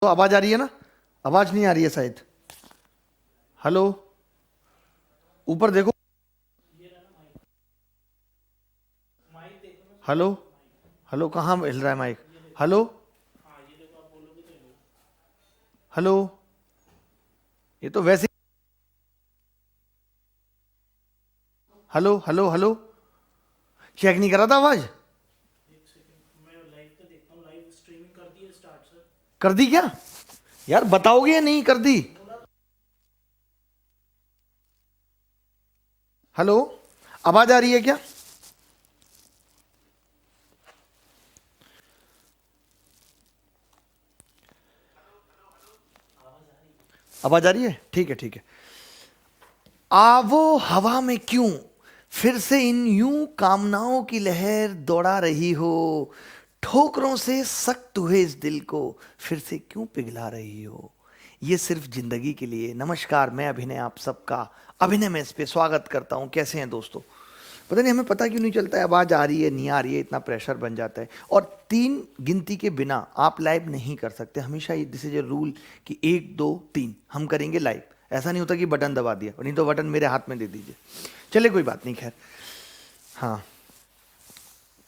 तो आवाज आ रही है ना? आवाज नहीं आ रही है शायद। हेलो, ऊपर देखो। हेलो, हेलो, कहाँ हिल रहा है माइक? हेलो, हेलो, ये तो वैसे। हेलो, हेलो, हेलो, चेक नहीं करा था आवाज? कर दी क्या? यार बताओगे या नहीं? कर दी? हेलो, आवाज आ रही है क्या? आवाज आ रही है? ठीक है, ठीक है। आवो हवा में क्यों फिर से इन यूं कामनाओं की लहर दौड़ा रही हो, ठोकरों से सख्त हुए इस दिल को फिर से क्यों पिघला रही हो, ये सिर्फ जिंदगी के लिए। नमस्कार, मैं अभिनय आप सबका अभिनय में इस पे स्वागत करता हूँ। कैसे हैं दोस्तों? पता नहीं हमें पता क्यों नहीं चलता है आवाज आ रही है नहीं आ रही है, इतना प्रेशर बन जाता है। और 3 गिनती के बिना आप लाइव नहीं कर सकते। हमेशा ये दिस इज ए रूल कि 1 2 3 हम करेंगे लाइव। ऐसा नहीं होता कि बटन दबा दिया, और नहीं तो बटन मेरे हाथ में दे दीजिए। चलिए कोई बात नहीं, खैर। हाँ,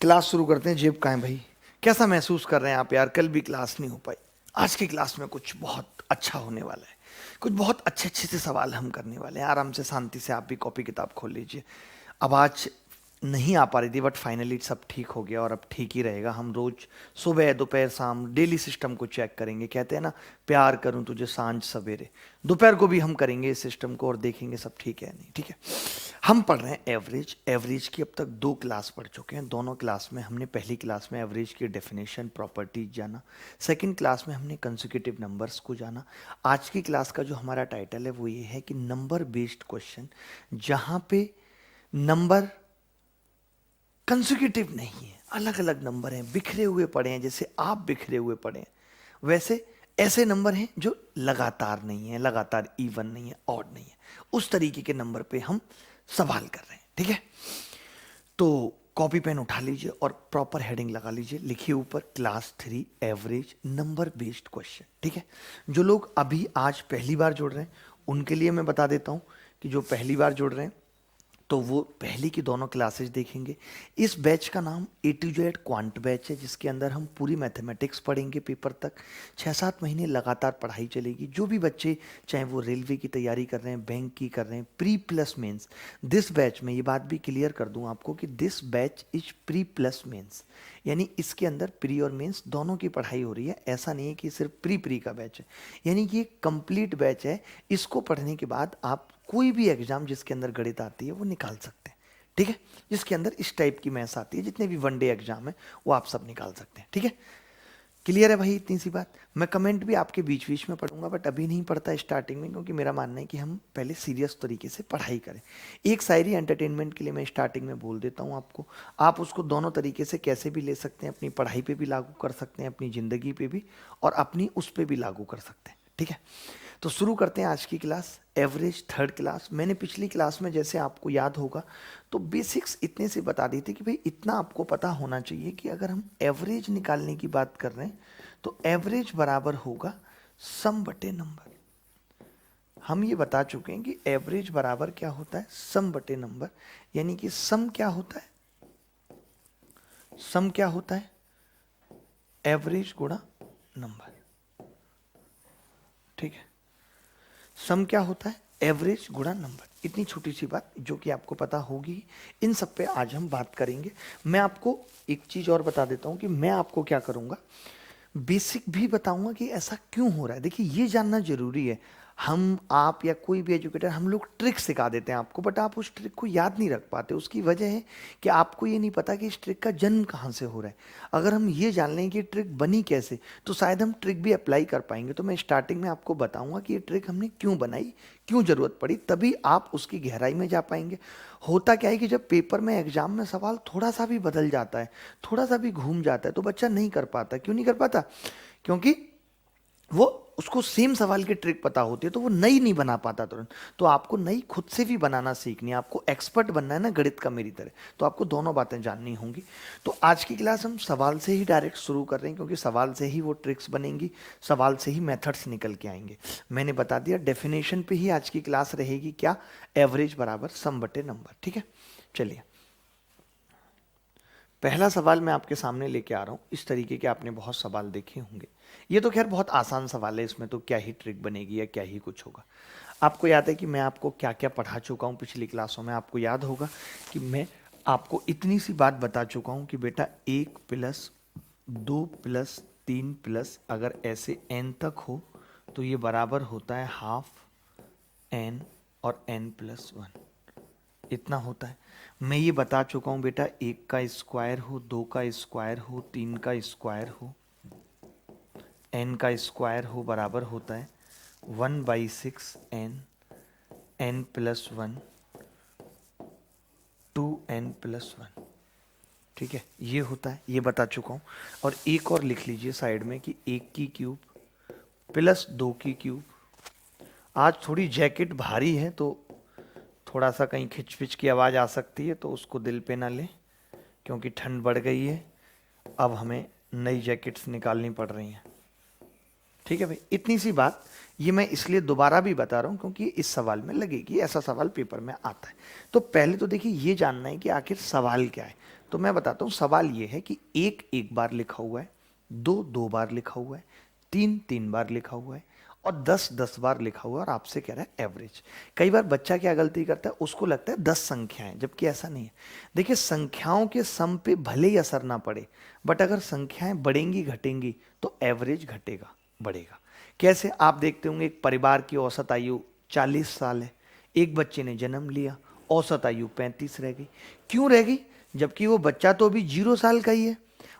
क्लास शुरू करते हैं। जेब कहाँ है भाई? कैसा महसूस कर रहे हैं आप यार? कल भी क्लास नहीं हो पाई। आज की क्लास में कुछ बहुत अच्छा होने वाला है। कुछ बहुत अच्छे अच्छे से सवाल हम करने वाले हैं। आराम से शांति से आप भी कॉपी किताब खोल लीजिए। आवाज़ नहीं आ पा रही थी, बट फाइनली सब ठीक हो गया और अब ठीक ही रहेगा। हम रोज सुबह दोपहर शाम डेली सिस्टम को चेक करेंगे। कहते हैं ना, प्यार करूं तुझे सांझ सवेरे। दोपहर को भी हम करेंगे इस सिस्टम को और देखेंगे सब ठीक है नहीं। ठीक है, हम पढ़ रहे हैं एवरेज। एवरेज की अब तक 2 क्लास पढ़ चुके हैं। दोनों क्लास में हमने पहली क्लास में एवरेज की डेफिनेशन प्रॉपर्टीज जाना। सेकंड क्लास में हमने कंसेक्यूटिव नंबर्स को जाना। आज की क्लास का जो हमारा टाइटल है वो ये है कि नंबर बेस्ड क्वेश्चन, जहां पे नंबर कंसेक्यूटिव नहीं है, अलग अलग नंबर हैं, बिखरे हुए पड़े हैं। जैसे आप बिखरे हुए पड़े हैं, वैसे ऐसे नंबर हैं जो लगातार नहीं है, लगातार इवन नहीं है, ऑड नहीं है। उस तरीके के नंबर पे हम सवाल कर रहे हैं। ठीक है, तो कॉपी पेन उठा लीजिए और प्रॉपर हेडिंग लगा लीजिए। लिखिए ऊपर class 3 average number based question. ठीक है, जो लोग अभी आज पहली बार जुड़ रहे हैं उनके लिए मैं बता देता हूं कि जो पहली बार जुड़ रहे हैं तो वो पहले की दोनों क्लासेस देखेंगे। इस बैच का नाम A to Z quant batch है, जिसके अंदर हम पूरी मैथमेटिक्स पढ़ेंगे पेपर तक। 6 7 महीने लगातार पढ़ाई चलेगी। जो भी बच्चे, चाहे वो रेलवे की तैयारी कर रहे हैं, बैंक की कर रहे हैं, pre plus mains, this batch में ये बात भी क्लियर कर दूं आपको कि this batch is pre plus mains, यानी इसके अंदर प्री और मेंस दोनों की पढ़ाई हो रही है। ऐसा नहीं है कि सिर्फ प्री प्री का बैच है, यानी कि एक कंप्लीट बैच है। इसको पढ़ने के बाद आप कोई भी एग्जाम जिसके अंदर गणित आती है वो निकाल सकते हैं। ठीक है, जिसके अंदर इस टाइप की मैथ्स आती है, जितने भी वनडे एग्जाम है वो आप सब निकाल सकते हैं। ठीक है, क्लियर है भाई? इतनी सी बात। मैं कमेंट भी आपके बीच बीच में पढ़ूंगा, बट अभी नहीं पढ़ता स्टार्टिंग में, क्योंकि मेरा मानना है कि हम पहले सीरियस तरीके से पढ़ाई करें। एक शायरी एंटरटेनमेंट के लिए मैं स्टार्टिंग में बोल देता हूँ आपको। आप उसको दोनों तरीके से कैसे भी ले सकते हैं। अपनी पढ़ाई पे भी लागू कर सकते हैं, अपनी ज़िंदगी पे भी, और अपनी उस पर भी लागू कर सकते हैं। ठीक है, तो शुरू करते हैं आज की क्लास। Average third class. मैंने पिछली क्लास में, जैसे आपको याद होगा, तो बेसिक्स इतने से बता दी थी कि भाई इतना आपको पता होना चाहिए कि अगर हम एवरेज निकालने की बात कर रहे हैं तो एवरेज बराबर होगा सम बटे नंबर। हम ये बता चुके हैं कि एवरेज बराबर क्या होता है? सम बटे नंबर। यानी कि सम क्या होता है? सम क्या होता है? एवरेज गुणा नंबर। ठीक है, सम क्या होता है? एवरेज गुणा नंबर। इतनी छोटी सी बात जो कि आपको पता होगी, इन सब पे आज हम बात करेंगे। मैं आपको एक चीज और बता देता हूं कि मैं आपको क्या करूंगा, बेसिक भी बताऊंगा कि ऐसा क्यों हो रहा है। देखिए, ये जानना जरूरी है। हम, आप या कोई भी एजुकेटर, हम लोग ट्रिक सिखा देते हैं आपको, बट आप उस ट्रिक को याद नहीं रख पाते। उसकी वजह है कि आपको ये नहीं पता कि इस ट्रिक का जन्म कहाँ से हो रहा है। अगर हम ये जान लें कि ट्रिक बनी कैसे, तो शायद हम ट्रिक भी अप्लाई कर पाएंगे। तो मैं स्टार्टिंग में आपको बताऊंगा कि ये ट्रिक हमने क्यों बनाई, क्यों जरूरत पड़ी, तभी आप उसकी गहराई में जा पाएंगे। होता क्या है कि जब पेपर में, एग्जाम में सवाल थोड़ा सा भी बदल जाता है, थोड़ा सा भी घूम जाता है, तो बच्चा नहीं कर पाता। क्यों नहीं कर पाता? क्योंकि वो उसको सेम सवाल की ट्रिक पता होती है तो वो नई नहीं बना पाता तुरंत। तो आपको नई खुद से भी बनाना सीखनी है, आपको एक्सपर्ट बनना है ना गणित का मेरी तरह, तो आपको दोनों बातें जाननी होंगी। तो आज की क्लास हम सवाल से ही डायरेक्ट शुरू कर रहे हैं, क्योंकि सवाल से ही वो ट्रिक्स बनेंगी, सवाल से ही मेथड्स निकल के आएंगे। मैंने बता दिया डेफिनेशन पे ही आज की क्लास रहेगी, क्या, एवरेज बराबर सम बटे नंबर। ठीक है, चलिए पहला सवाल मैं आपके सामने लेके आ रहा हूँ। इस तरीके के आपने बहुत सवाल देखे होंगे। ये तो खैर बहुत आसान सवाल है, इसमें तो क्या ही ट्रिक बनेगी या क्या ही कुछ होगा। आपको याद है कि मैं आपको क्या क्या पढ़ा चुका हूँ पिछली क्लासों में। आपको याद होगा कि मैं आपको इतनी सी बात बता चुका हूँ कि बेटा 1 + 2 + 3 प्लस अगर ऐसे n तक हो तो ये बराबर होता है हाफ n और n+1, इतना होता है। मैं ये बता चुका हूँ बेटा 1 का स्क्वायर हो, 2 का स्क्वायर हो, 3 का स्क्वायर हो, n का स्क्वायर हो बराबर होता है 1/6 n, n+1, 2n+1। ठीक है, ये होता है, ये बता चुका हूँ। और एक और लिख लीजिए साइड में कि 1 की क्यूब प्लस 2 की क्यूब। आज थोड़ी जैकेट भारी है तो थोड़ा सा कहीं खिचपिच की आवाज़ आ सकती है, तो उसको दिल पे ना लें, क्योंकि ठंड बढ़ गई है, अब हमें नई जैकेट्स निकालनी पड़ रही हैं। ठीक है भाई, इतनी सी बात ये मैं इसलिए दोबारा भी बता रहा हूँ क्योंकि इस सवाल में लगेगी, ऐसा सवाल पेपर में आता है। तो पहले तो देखिए ये जानना है कि आखिर सवाल क्या है। तो मैं बताता हूँ, सवाल ये है कि 1 1 बार लिखा हुआ है, 2 2 बार लिखा हुआ है, 3 3 बार लिखा हुआ है और 10 10 बार लिखा हुआ है, और आपसे कह रहा है एवरेज। कई बार बच्चा क्या गलती करता है, उसको लगता है 10 संख्याएं, जबकि ऐसा नहीं है। देखिए संख्याओं के सम पे भले ही असर ना पड़े, बट अगर संख्याएं बढ़ेंगी घटेंगी तो एवरेज घटेगा बढ़ेगा। कैसे, आप देखते होंगे एक परिवार की औसत आयु 40 साल है, एक बच्चे ने जन्म लिया, औसत आयु 35 रह गई। क्यों रह गई, जबकि वो बच्चा तो अभी 0 साल का ही है।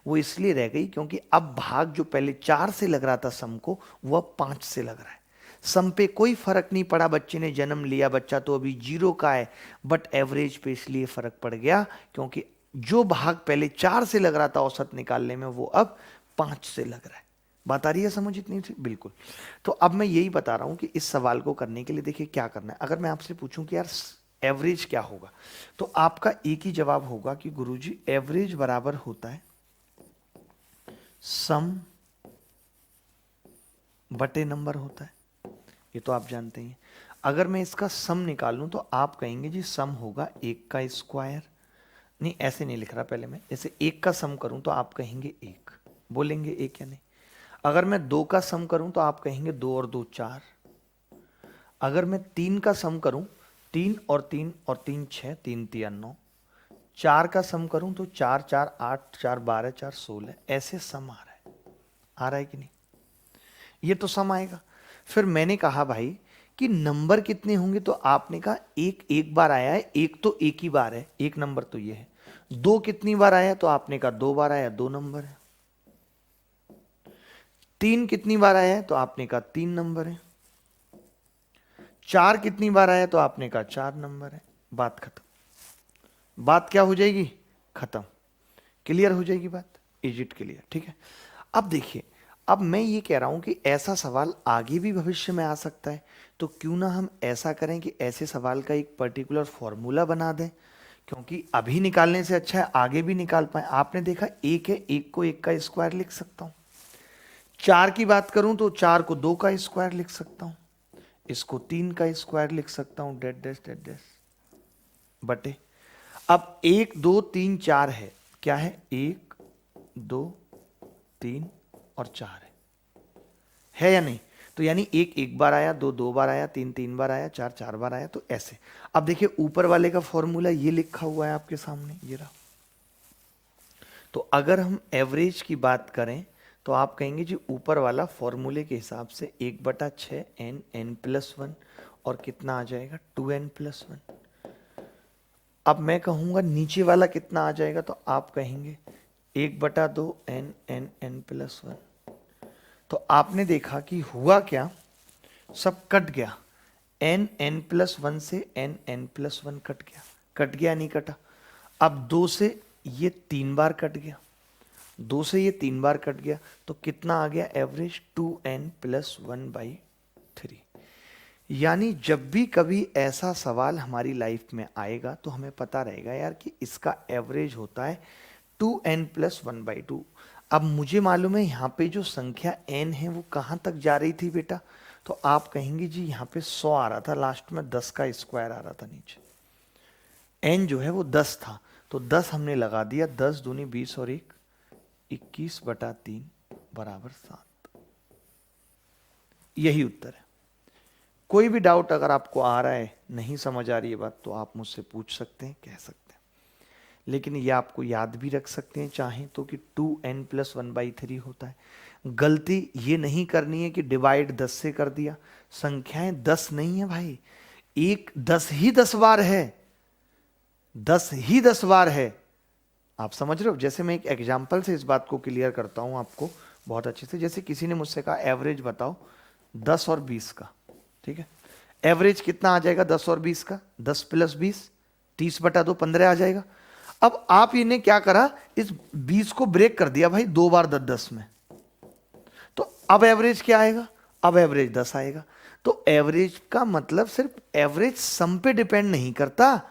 वो इसलिए रह गई क्योंकि अब भाग जो पहले 4 से लग रहा था सम को, वो अब 5 से लग रहा है। सम पे कोई फर्क नहीं पड़ा, बच्चे ने जन्म लिया, बच्चा तो अभी 0 का है, बट एवरेज पे इसलिए फर्क पड़ गया क्योंकि जो भाग पहले 4 से लग रहा था औसत निकालने में, वो अब 5 से लग रहा है। बात आ रही है समझ इतनी सी? बिल्कुल। तो अब मैं यही बता रहा हूं कि इस सवाल को करने के लिए देखिए क्या करना है। अगर मैं आपसे पूछूं कि यार एवरेज क्या होगा, तो आपका एक ही जवाब होगा कि गुरुजी एवरेज बराबर होता है सम बटे नंबर होता है। ये तो आप जानते हैं। अगर मैं इसका सम निकालूं तो आप कहेंगे जी सम होगा 1 का स्क्वायर। नहीं, ऐसे नहीं लिख रहा, पहले मैं जैसे 1 का सम करूं तो आप कहेंगे 1, बोलेंगे 1 या नहीं। अगर मैं 2 का सम करूं तो आप कहेंगे 2 और 2 4। अगर मैं 3 का सम करूं, 3 और 3 और 3 6, 3 3 9। 4 का सम करूं तो 4 4 8, 4 12, 4 16। ऐसे सम आ रहा है कि नहीं? ये तो सम आएगा। फिर मैंने कहा भाई कि नंबर कितने होंगे, तो आपने कहा 1 1 बार आया है, 1 तो एक ही बार है, एक नंबर तो ये है। 2 कितनी बार आया, तो आपने कहा 2 बार आया, 2 नंबर है। 3 कितनी बार आया है, तो आपने कहा 3 नंबर है। 4 कितनी बार आया, तो आपने कहा 4 नंबर है। बात खत्म। बात क्या हो जाएगी, खत्म, क्लियर हो जाएगी बात, इज इट क्लियर? ठीक है। अब देखिए, अब मैं ये कह रहा हूं कि ऐसा सवाल आगे भी भविष्य में आ सकता है, तो क्यों ना हम ऐसा करें कि ऐसे सवाल का एक पर्टिकुलर फॉर्मूला बना दें, क्योंकि अभी निकालने से अच्छा है आगे भी निकाल पाए। आपने देखा 1 है, 1 को 1 का स्क्वायर लिख सकता हूं। 4 की बात करूं तो 4 को 2 का स्क्वायर लिख सकता हूं, इसको 3 का स्क्वायर लिख सकता हूं, डेट डैश डेट डैश बटे। अब 1 2 3 4 है, क्या है, 1 2 3 और 4 है या नहीं? तो यानी 1 1 बार आया, 2 2 बार आया, 3 3 बार आया, 4 4 बार आया, तो ऐसे। अब देखिए ऊपर वाले का फॉर्मूला ये लिखा हुआ है आपके सामने, ये रहा। तो अगर हम एवरेज की बात करें तो आप कहेंगे जी ऊपर वाला फॉर्मूले के हिसाब से 1/6 n n+1 और कितना आ जाएगा 2n+1। अब मैं कहूंगा नीचे वाला कितना आ जाएगा, तो आप कहेंगे 1/2 n n n+1। तो आपने देखा कि हुआ क्या, सब कट गया, n n+1 से n n+1 कट गया, कट गया नहीं कटा? अब 2 से ये 3 बार कट गया, 2 से ये 3 बार कट गया तो कितना आ गया एवरेज 2n+1/3। यानी जब भी कभी ऐसा सवाल हमारी लाइफ में आएगा तो हमें पता रहेगा यार कि इसका एवरेज होता है 2n+1/2। अब मुझे मालूम है यहाँ पे जो संख्या n है वो कहाँ तक जा रही थी बेटा, तो आप कहेंगे जी यहाँ पे 100 आ रहा था, लास्ट में 10 का स्क्वायर आ रहा था नीचे। n जो है वो 10 था तो 10 हमने लगा दिया, 10 दूनी 20 और 1 21/3 बराबर 7। यही उत्तर है। कोई भी डाउट अगर आपको आ रहा है, नहीं समझ आ रही है बात, तो आप मुझसे पूछ सकते हैं, कह सकते हैं। लेकिन ये आपको याद भी रख सकते हैं चाहें तो कि 2n+1/3 होता है। गलती ये नहीं करनी है कि डिवाइड 10 से कर दिया। संख्याएं 10 नहीं है भाई, 10 ही 10 बार है, 10 ही 10 बार है। आप समझ रहे हो? जैसे मैं एक एग्जाम्पल से इस बात को क्लियर करता हूं आपको बहुत अच्छे से। जैसे किसी ने मुझसे कहा एवरेज बताओ 10 और 20 का, ठीक है। एवरेज कितना आ जाएगा 10 और 20 का? 10 + 20 30/2 15 आ जाएगा। अब आप इन्हें क्या करा, इस 20 को ब्रेक कर दिया भाई 2 बार 10 में, तो अब एवरेज क्या आएगा? अब एवरेज 10 आएगा। तो एवरेज का मतलब सिर्फ एवरेज सम पे डिपेंड नहीं करता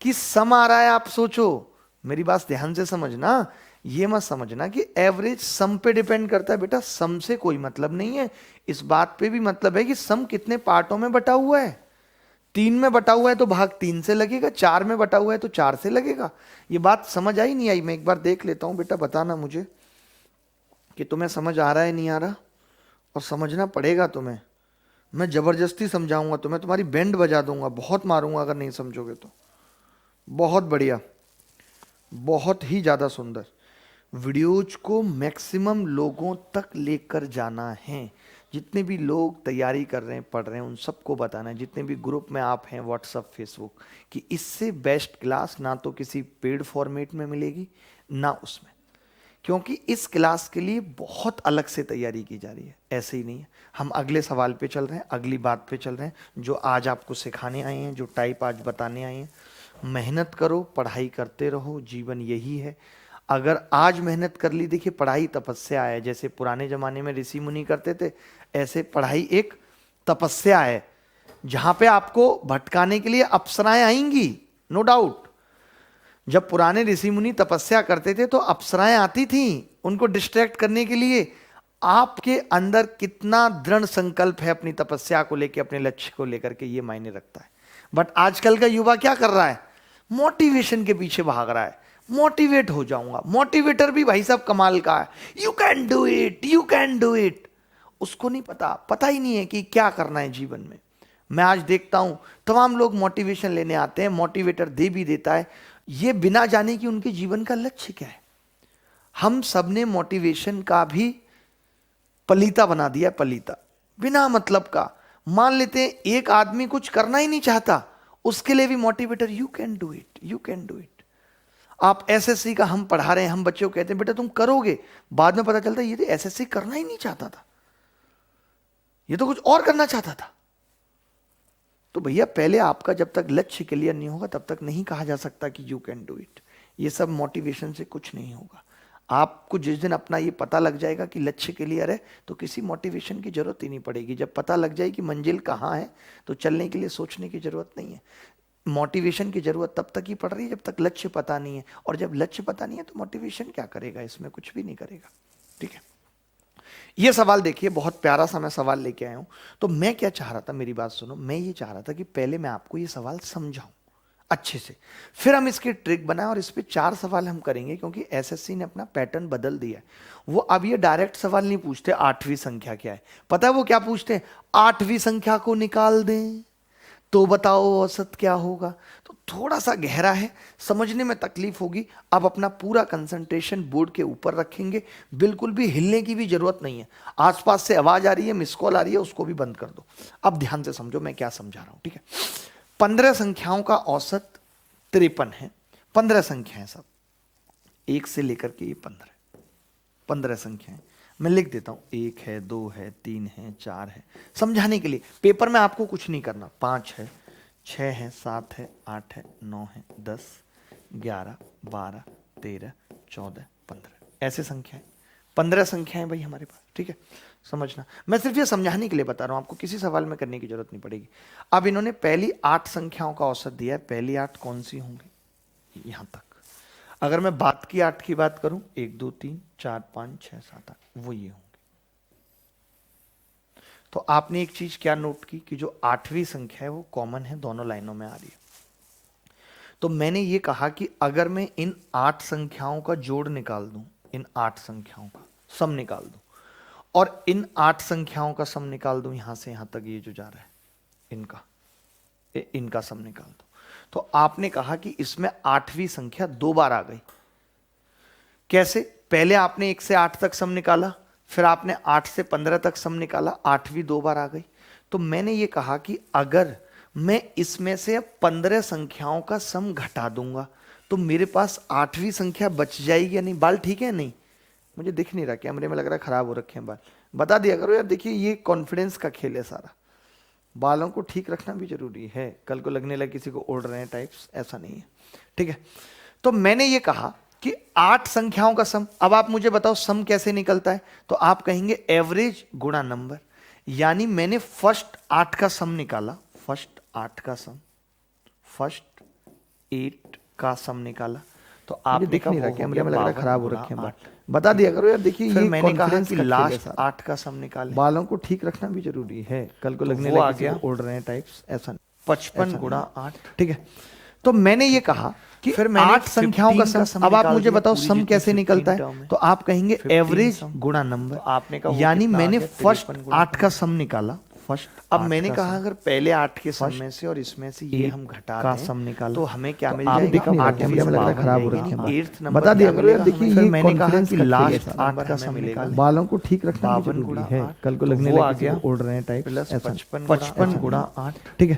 कि सम आ रहा है। आप सोचो, मेरी बात ध्यान से समझना, ये मत समझना कि एवरेज सम पे डिपेंड करता है। बेटा सम से कोई मतलब नहीं है, इस बात पे भी मतलब है कि सम कितने पार्टों में बटा हुआ है। 3 में बटा हुआ है तो भाग 3 से लगेगा, 4 में बटा हुआ है तो 4 से लगेगा। ये बात समझ आई नहीं आई? मैं एक बार देख लेता हूं बेटा, बताना मुझे कि तुम्हें समझ आ रहा है नहीं आ रहा, और समझना पड़ेगा तुम्हें। मैं जबरदस्ती समझाऊंगा तुम्हें, तुम्हारी बैंड बजा दूंगा, बहुत मारूंगा अगर नहीं समझोगे तो। बहुत बढ़िया, बहुत ही ज़्यादा सुंदर। वीडियोज को मैक्सिमम लोगों तक लेकर जाना है। जितने भी लोग तैयारी कर रहे हैं, पढ़ रहे हैं, उन सबको बताना है, जितने भी ग्रुप में आप हैं व्हाट्सअप फेसबुक, कि इससे बेस्ट क्लास ना तो किसी पेड फॉर्मेट में मिलेगी ना उसमें। क्योंकि इस क्लास के लिए बहुत अलग से तैयारी की जा रही है, ऐसे ही नहीं है। हम अगले सवाल पे चल रहे हैं, अगली बात पे चल रहे हैं, जो आज आपको सिखाने आए हैं, जो टाइप आज बताने आए हैं। मेहनत करो, पढ़ाई करते रहो, जीवन यही है। अगर आज मेहनत कर ली, देखिए पढ़ाई तपस्या है। जैसे पुराने जमाने में ऋषि मुनि करते थे, ऐसे पढ़ाई एक तपस्या है, जहां पे आपको भटकाने के लिए अप्सराएं आएंगी, नो डाउट। जब पुराने ऋषि मुनि तपस्या करते थे तो अप्सराएं आती थीं उनको डिस्ट्रैक्ट करने के लिए। आपके अंदर कितना दृढ़ संकल्प है अपनी तपस्या को लेकर, अपने लक्ष्य को लेकर के, ये मायने रखता है। बट आजकल का युवा क्या कर रहा है? मोटिवेशन के पीछे भाग रहा है। मोटिवेट हो जाऊंगा, मोटिवेटर भी भाई साहब कमाल का है, you can do it, you can do it. उसको नहीं पता ही नहीं है कि क्या करना है जीवन में। मैं आज देखता हूं तमाम लोग मोटिवेशन लेने आते हैं, मोटिवेटर दे भी देता है, ये बिना जाने कि उनके जीवन का लक्ष्य क्या है। हम सबने मोटिवेशन का भी पलीता बना दिया, पलीता बिना मतलब का। मान लेते हैं एक आदमी कुछ करना ही नहीं चाहता, उसके लिए भी motivator, you can do it, you can do it. आप एसएससी का हम पढ़ा रहे हैं, हम बच्चों को कहते हैं बेटा तुम करोगे, बाद में पता चलता है ये तो एसएससी करना ही नहीं चाहता था, ये तो कुछ और करना चाहता था। तो भैया पहले आपका जब तक लक्ष्य क्लियर नहीं होगा तब तक नहीं कहा जा सकता कि यू कैन डू इट। ये सब मोटिवेशन से कुछ नहीं होगा। आपको जिस दिन अपना ये पता लग जाएगा कि लक्ष्य क्लियर है तो किसी मोटिवेशन की जरूरत ही नहीं पड़ेगी। जब पता लग जाए कि मंजिल कहाँ है तो चलने के लिए सोचने की जरूरत नहीं है। मोटिवेशन की जरूरत तब तक ही पड़ रही है जब तक लक्ष्य पता नहीं है, और जब लक्ष्य पता नहीं है तो मोटिवेशन क्या करेगा, इसमें कुछ भी नहीं करेगा। ठीक है, ये सवाल देखिए बहुत प्यारा सा मैं सवाल लेके आया हूं। तो मैं क्या चाह रहा था, मेरी बात सुनो, मैं ये चाह रहा था कि पहले मैं आपको ये सवाल समझाऊं अच्छे से, फिर हम इसकी ट्रिक बनाएं और इस पे 4 सवाल हम करेंगे। क्योंकि एसएससी ने अपना पैटर्न बदल दिया है। वो अब ये डायरेक्ट सवाल नहीं पूछते 8वीं संख्या क्या है, पता है वो क्या पूछते हैं? 8वीं संख्या को निकाल दें तो बताओ औसत क्या होगा। तो थोड़ा सा गहरा है, समझने में तकलीफ होगी। आप अपना पूरा कंसंट्रेशन बोर्ड के ऊपर रखेंगे, बिल्कुल भी हिलने की भी जरूरत नहीं है। आसपास से आवाज आ रही है, मिस कॉल आ रही है, उसको भी बंद कर दो। अब ध्यान से समझो मैं क्या समझा रहा हूं, ठीक है। 15 संख्याओं का औसत 53 है। 15 संख्याएं सब, 1 से लेकर के ये 15 संख्याएं मैं लिख देता हूं। 1 है, 2 है, 3 है, 4 है, समझाने के लिए। पेपर में आपको कुछ नहीं करना। 5 है, 6 है, 7 है, 8 है, 9 है, 10, 11, 12, 13, 14, 15, ऐसे संख्याएं 15 संख्याएं भाई हमारे पास, ठीक है, समझना। मैं सिर्फ ये समझाने के लिए बता रहा हूं, आपको किसी सवाल में करने की जरूरत नहीं पड़ेगी। अब इन्होंने पहली 8 संख्याओं का औसत दिया है, पहली 8 कौन सी होंगी यहां तक। अगर मैं बात की 8 की बात करूं, 1 2 3 4 5 6 7 8, वो ये होंगे। तो आपने एक चीज क्या नोट की कि जो 8वीं संख्या है वो कॉमन है, दोनों लाइनों में आ रही है। तो मैंने ये कहा कि अगर मैं इन 8 संख्याओं का जोड़ निकाल दूं, इन 8 संख्याओं का सम निकाल दूं और इन 8 संख्याओं का सम निकाल दूं, यहां से यहां तक ये जो जा रहा है इनका सम निकाल दूं, तो आपने कहा कि इसमें 8वीं संख्या 2 बार आ गई। कैसे? पहले आपने 1 से 8 तक सम निकाला, फिर आपने 8 से 15 तक सम निकाला, 8वीं 2 बार आ गई। तो मैंने ये कहा कि अगर मैं इसमें से 15 संख्याओं का सम घटा दूंगा तो मेरे पास 8वीं संख्या बच जाएगी या नहीं। बाल ठीक है? नहीं, मुझे दिख नहीं रहा, कैमरे में लग रहा है खराब हो रखे हैं बाल। बता दिया करो यार, देखिए ये कॉन्फिडेंस का खेल है सारा, बालों को ठीक रखना भी जरूरी है, कल को लगने लगे किसी को ओढ़ रहे हैं टाइप्स, ऐसा नहीं है, ठीक है। तो मैंने ये कहा कि 8 संख्याओं का सम, अब आप मुझे बताओ सम कैसे निकलता है, तो आप कहेंगे एवरेज गुणा नंबर, यानी मैंने फर्स्ट 8 का सम निकाला, फर्स्ट 8 का सम, फर्स्ट 8 का सम निकाला, तो आप दिख नहीं रहा, कैमरे में लग रहा है खराब हो रखे हैं, बता दिया करो यार, देखिए ये मैंने कहा कि लास्ट 8 का सम निकाले, बालों को ठीक रखना भी जरूरी है, कल को लगने लगे किसी को ओढ़ रहे हैं टाइप्स, ऐसा 55 गुणा 8, ठीक है। तो मैंने ये कहा कि फिर 8 संख्याओं का सम, अब आप मुझे बताओ सम कैसे निकलता है, तो आप कहेंगे एवरेज गुणा नंबर, आपने कहा यानी मैंने फर्स्ट 8 का सम निकाला, फर्स्ट। अब मैंने कहा अगर पहले 8 के सम में से और इसमें से ये हम घटा का दें सम निकाला तो हमें क्या मिल आप जाएगा? दिख नहीं रहा, 8वीं कैमरे में लग रहा है खराब हो रखे हैं, 8th नंबर बता दिया करो यार, मिलेगा देखिए हमें। ये मैंने कहा कॉन्फिडेंस कि का लास्ट खेल है, 8 का सम मिलेगा, बालों को ठीक रखना भी 52 जरूरी गुणा है, 8, कल को तो लगने वो लगे आ किसी गया को ओढ़ रहे हैं टाइप्स, प्लस ऐसा 55 गुणा 8, ठीक है।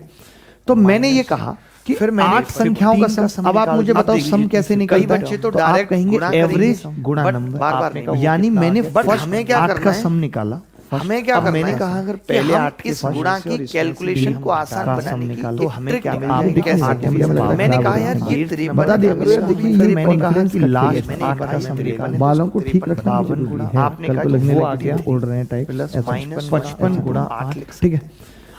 तो मैंने ये कहा कि फिर 8 संख्याओं का सम, अब आप मुझे बताओ सम कैसे निकलता है, बच्चे तो डायरेक्ट कहेंगे एवरेज गुणा नंबर, बार-बार यानी मैंने फर्स्ट हमें क्या 8 का सम निकाला, हमें क्या करना मैंने है? कहा अगर कि पहले हम 8 के इस सम गुणा से और की इसमें से कैलकुलेशन हम को आसान का सम बनाने की निकालो, तो हमें क्या मिल आप जाएगा? दिख नहीं रहा, कैमरे में लग रहा है मैंने खराब कहा हो यार रखे ये हैं, 53 बता दिया करो यार, देखिए ये मैंने कहा कॉन्फिडेंस कि का लास्ट खेल है, 8 का सम निकाले, बालों को ठीक रखना भी 52 जरूरी गुणा है, आपने कल कहा को कि लगने वो लगे आ किसी गया को ओढ़ रहे हैं टाइप्स, प्लस ऐसा माइनस 55 गुणा 8 8, ठीक है।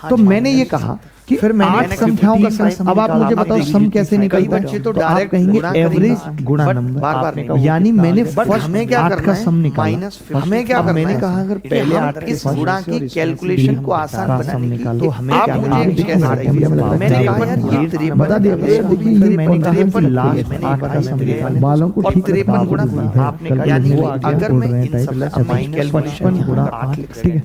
तो मैंने ये कहा कि फिर 8 संख्याओं का सम, अब आप मुझे बताओ सम कैसे निकलता है, बच्चे तो डायरेक्ट कहेंगे एवरेज गुणा नंबर, बार-बार यानी मैंने बट फर्स्ट हमें क्या 8 करना का है? सम निकाला, माइनस हमें क्या करना मैंने है? कहा अगर कि पहले हम 8 के इस सम गुणा से और की इसमें से कैलकुलेशन को आसान का सम बनाने की निकालो, तो हमें आप क्या मुझे करना है? एक चीज बताइए, मैंने कहा यार ये 53 बता दिया करो यार, देखिए ये मैंने कहा कि लास्ट मैंने 8 का सम निकाला, बालों को और ठीक 53 गुणा रखना आपने कहा यानी अगर मैं इन सब माइनस 55 गुणा 8, ठीक है।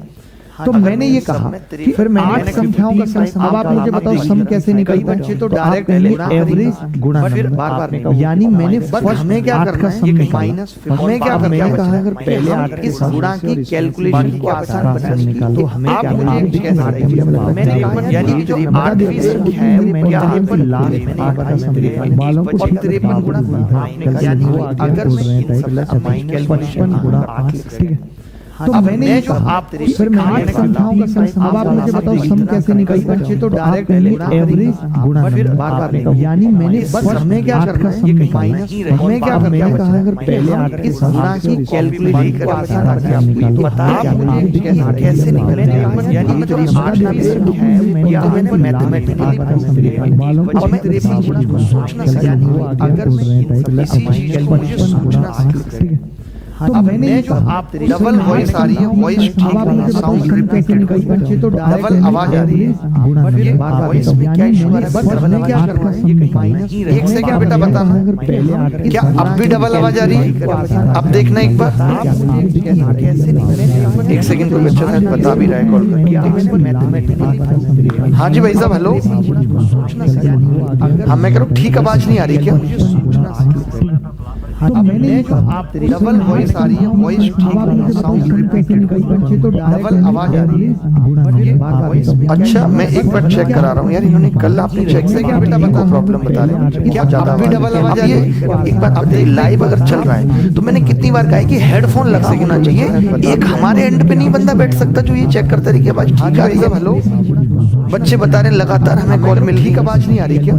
तो मैंने ये कहा कि फिर 8 संख्याओं का सम, अब आप मुझे बताओ सम कैसे निकलता है, तो डायरेक्ट एवरेज गुणा नंबर, बार-बार यानी मैंने फर्स्ट हमें क्या करना है? माइनस हमें क्या करना है? कहा अगर पहले 8 इस गुणा की कैलकुलेशन को आसान बनाने की तो हमें आप क्या मुझे एक चीज करना बताइए, मैंने कहा यानी कि जो 8वीं संख्या है वो क्या है? लास्ट 8 का सम निकाला, बालों को ठीक 53 गुणा यानी अगर मैं इन सब माइनस 55 गुणा 8, ठीक है। तो अब मैंने मैं ये जो कहा आप कि फिर मैं 8 संख्याओं का सम, अब आप मुझे बताओ सम कैसे निकलता है, तो डायरेक्ट एवरेज गुणा नंबर, बार-बार यानी मैंने बस हमें क्या करना है? ये माइनस हमें क्या करना है? मैंने कहा अगर पहले 8 के इस सम गुणा से की और कैलकुलेशन को आसान बनाने की तो बता क्या मुझे कैसे निकलेगा, यानी मैं जो 8वीं संख्या है या मैंने मैथमेटिकली बालों को और मैं 53 गुणा को सोचना चाहिए, अगर मैं इसी चीज को मुझे सोचना सीख तो मैंने ये जो कहा आप डबल वॉइस आ रही है, वॉइस ठीक साउंड रिपीटेड तो डबल आवाज आ रही है, बट ये वॉइस में क्या इशू आ रहा है? बस डबल हमें क्या आवाज करना करना है? माइनस एक सेकंड बेटा बताना, क्या अब भी डबल आवाज आ रही है? अब देखना एक बार, एक सेकंड कोई बच्चा शायद बता भी रहा है कॉल करके। हाँ जी भाई साहब, हेलो। हाँ मैं कह रहा हूँ ठीक आवाज नहीं आ रही क्या? तो मैंने ये कहा आप डबल वॉइस आ रही है, वॉइस ठीक साउंड रिपीटेड तो डबल आवाज आ रही है। अच्छा मैं एक बार चेक करा रहा हूँ यार, इन्होंने कल आपने चेक से क्या बेटा बता प्रॉब्लम बता रहे हैं क्या ज्यादा भी डबल आवाज आ रही है? एक बार अब लाइव अगर चल रहा है तो मैंने कितनी बार कहा है कि हेडफोन लग सकना चाहिए, एक हमारे एंड पे नहीं बंदा बैठ सकता जो ये चेक करता रही कि आवाज ठीक आ रही है। हेलो बच्चे बता रहे लगातार हमें कॉल मिल ही आवाज नहीं आ रही क्या?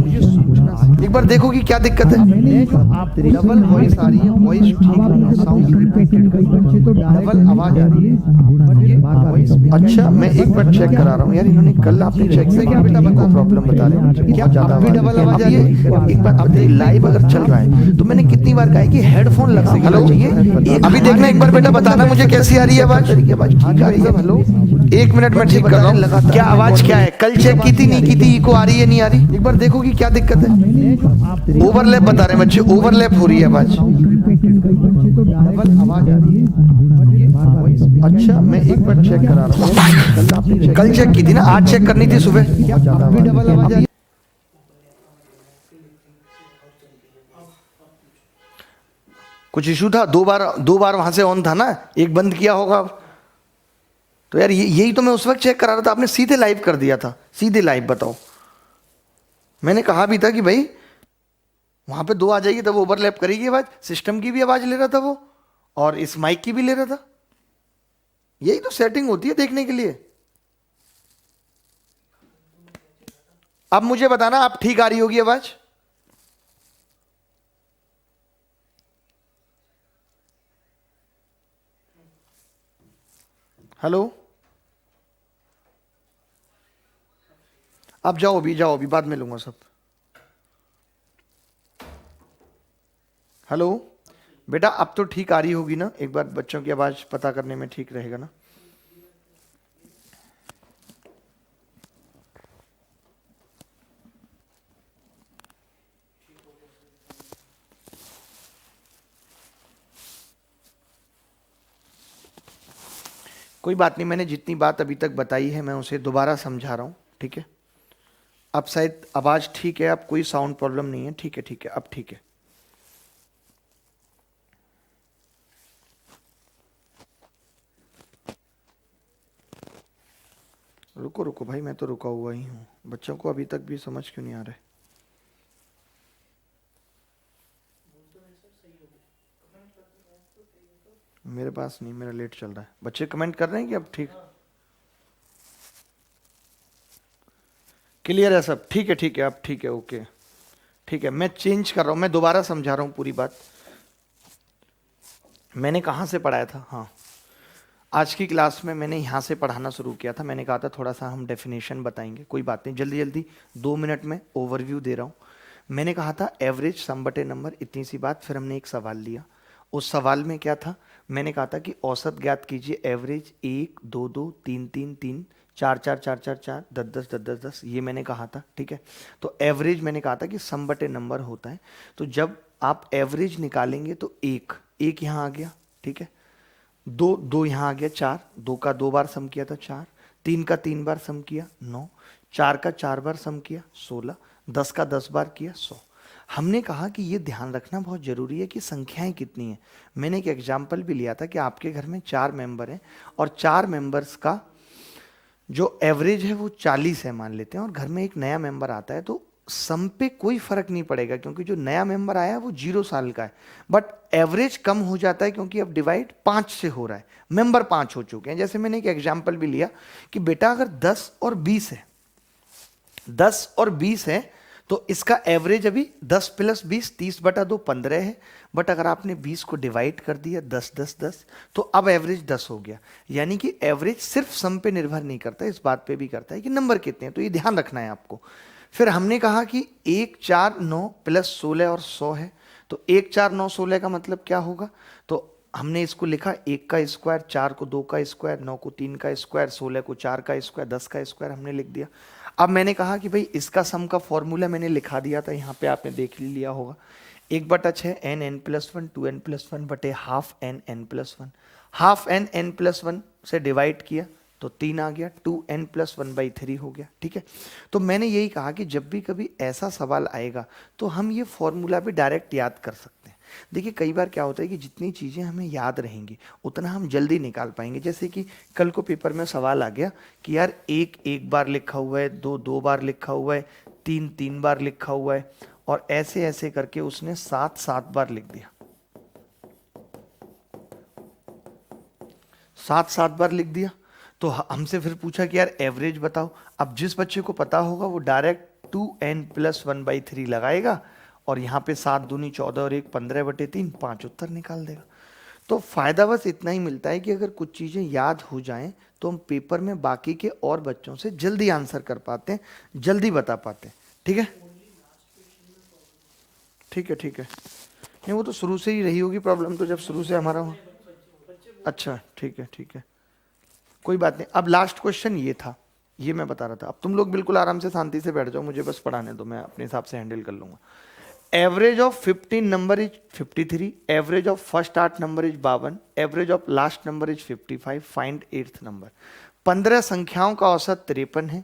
एक बार देखो कि क्या दिक्कत है। मैंने आप डबल वॉइस आ रही है, वॉइस ठीक नहीं है, साउंड रिपीटेड, कई बच्चे तो डबल आवाज आ रही है। अच्छा मैं एक बार चेक करा रहा हूँ यार, इन्होंने कल आपने चेक से क्या बेटा बता प्रॉब्लम बता रहे हैं क्या ज्यादा डबल आवाज आ रही है। एक बार अब लाइव अगर चल रहा है तो मैंने कितनी बार कहा है कि हेडफोन लगा के चाहिए। अभी देखना एक बार बेटा, बताना मुझे कैसी आ रही है आवाज। ठीक आ रही है। हेलो 1 मिनट में ठीक कर रहा हूँ। क्या आवाज क्या है, कल चेक की थी नहीं की थी, इको आ रही है नहीं आ रही, एक बार देखो कि क्या दिक्कत है। ओवरलैप बता रहे बच्चे, ओवरलैप हो रही है आवाज। डबल आवाज आ रही है। अच्छा मैं एक बार चेक करा रहा हूँ, कल चेक की थी ना, आज चेक करनी थी सुबह। डबल आवाज आ रही है। कुछ इशू था, दो बार वहां से ऑन था ना, एक बंद किया होगा। तो यार यही तो मैं उस वक्त चेक करा रहा था, आपने सीधे लाइव कर दिया था, सीधे लाइव। बताओ मैंने कहा भी था कि भाई वहां पे 2 आ जाएगी तब ओवरलैप करेगी आवाज। सिस्टम की भी आवाज ले रहा था वो और इस माइक की भी ले रहा था। यही तो सेटिंग होती है देखने के लिए। अब मुझे बताना आप ठीक आ रही होगी आवाज। हेलो आप जाओ अभी बाद में लूंगा सब। हेलो बेटा अब तो ठीक आ रही होगी ना, एक बार बच्चों की आवाज पता करने में ठीक रहेगा ना। कोई बात नहीं, मैंने जितनी बात अभी तक बताई है मैं उसे दोबारा समझा रहा हूं, ठीक है। अब शायद आवाज ठीक है, अब कोई साउंड प्रॉब्लम नहीं है, ठीक है ठीक है, अब ठीक है। रुको रुको भाई, मैं तो रुका हुआ ही हूँ, बच्चों को अभी तक भी समझ क्यों नहीं आ रहा है। मेरे पास नहीं, मेरा लेट चल रहा है। बच्चे कमेंट कर रहे हैं कि अब ठीक क्लियर है सब, ठीक है ठीक है, अब ठीक है, ओके ठीक है। मैं चेंज कर रहा हूँ, मैं दोबारा समझा रहा हूँ पूरी बात। मैंने कहाँ से पढ़ाया था, हाँ आज की क्लास में मैंने यहाँ से पढ़ाना शुरू किया था। मैंने कहा था थोड़ा सा हम डेफिनेशन बताएंगे, कोई बात नहीं, जल्दी जल्दी 2 मिनट में ओवरव्यू दे रहा हूँ। मैंने कहा था एवरेज सम बटे नंबर, इतनी सी बात। फिर हमने एक सवाल लिया, उस सवाल में क्या था, मैंने कहा था कि औसत ज्ञात कीजिए, एवरेज 1 2 2 3 3 3 4 4 4 4 4 10 10 10 10 10, ये मैंने कहा था, ठीक है। तो एवरेज मैंने कहा था कि सम बटे नंबर होता है। तो जब आप एवरेज निकालेंगे तो एक यहाँ आ गया, ठीक है, 2 यहाँ आ गया, 4, 2 का 2 बार सम किया था 4, 3 का 3 बार सम किया 9, 4 का 4 बार सम किया 16, 10 का 10 बार किया 100। हमने कहा कि ये ध्यान रखना बहुत जरूरी है कि संख्याएं कितनी हैं। मैंने एक एग्जाम्पल भी लिया था कि आपके घर में 4 मेंबर हैं और 4 मेंबर्स का जो एवरेज है वो 40 है मान लेते हैं, और घर में एक नया मेंबर आता है तो सम पे कोई फर्क नहीं पड़ेगा क्योंकि जो नया मेंबर आया है वो 0 साल का है, बट एवरेज कम हो जाता है क्योंकि अब डिवाइड 5 से हो रहा है, मेंबर 5 हो चुके हैं। जैसे मैंने एक एग्जांपल भी लिया कि बेटा अगर 10 और 20 है, 10 और 20 है तो इसका एवरेज अभी 10 प्लस 20 30 बटा 2 15 है, बट अगर आपने 20 को डिवाइड कर दिया 10 10 10 तो अब एवरेज 10 हो गया। यानी कि एवरेज सिर्फ सम पे निर्भर नहीं करता, इस बात पे भी करता है कि नंबर कितने हैं, तो ये ध्यान रखना है आपको। फिर हमने कहा कि 1 4 9 प्लस 16 और 100 है, तो 1 4 9 16 का मतलब क्या होगा, तो हमने इसको लिखा 1 का स्क्वायर, 4 को 2 का स्क्वायर, 9 को 3 का स्क्वायर, 16 को 4 का स्क्वायर, 10 का स्क्वायर हमने लिख दिया। अब मैंने कहा कि भाई इसका सम का फॉर्मूला मैंने लिखा दिया था, यहाँ पे आपने देख लिया होगा, 1/6 n+1 2n+1 बटे हाफ n+1, हाफ n+1 से डिवाइड किया तो 3 आ गया, 2n+1/3 हो गया, ठीक है। तो मैंने यही कहा कि जब भी कभी ऐसा सवाल आएगा तो हम ये फॉर्मूला भी डायरेक्ट याद कर सकते हैं। देखिए कई बार क्या होता है कि जितनी चीज़ें हमें याद रहेंगी उतना हम जल्दी निकाल पाएंगे। जैसे कि कल को पेपर में सवाल आ गया कि यार 1 1 बार लिखा हुआ है, 2 2 बार लिखा हुआ है, 3 3 बार लिखा हुआ है, और ऐसे ऐसे करके उसने 7 7 बार लिख दिया, 7 7 बार लिख दिया। तो हमसे फिर पूछा कि यार एवरेज बताओ। अब जिस बच्चे को पता होगा वो डायरेक्ट 2n + 1/3 लगाएगा और यहाँ पे 7 दूनी 14 और 1 15/3, 5 उत्तर निकाल देगा। तो फायदा बस इतना ही मिलता है कि अगर कुछ चीजें याद हो जाएं तो हम पेपर में बाकी के और बच्चों से जल्दी आंसर कर पाते हैं, जल्दी बता पाते हैं। ठीक है, ठीक है, ठीक है। नहीं, वो तो शुरू से ही रही होगी प्रॉब्लम, तो जब शुरू से हमारा हो। अच्छा, ठीक है, ठीक है, कोई बात नहीं। अब लास्ट क्वेश्चन ये था, ये मैं बता रहा था। अब तुम लोग बिल्कुल आराम से शांति से बैठ जाओ, मुझे बस पढ़ाने दो, मैं अपने हिसाब से हैंडल कर लूंगा। Average of 15 number is 53, average of first 8 number is 52, average of last number is 55, find 8th number. 15 संख्याओं का औसत 53 है,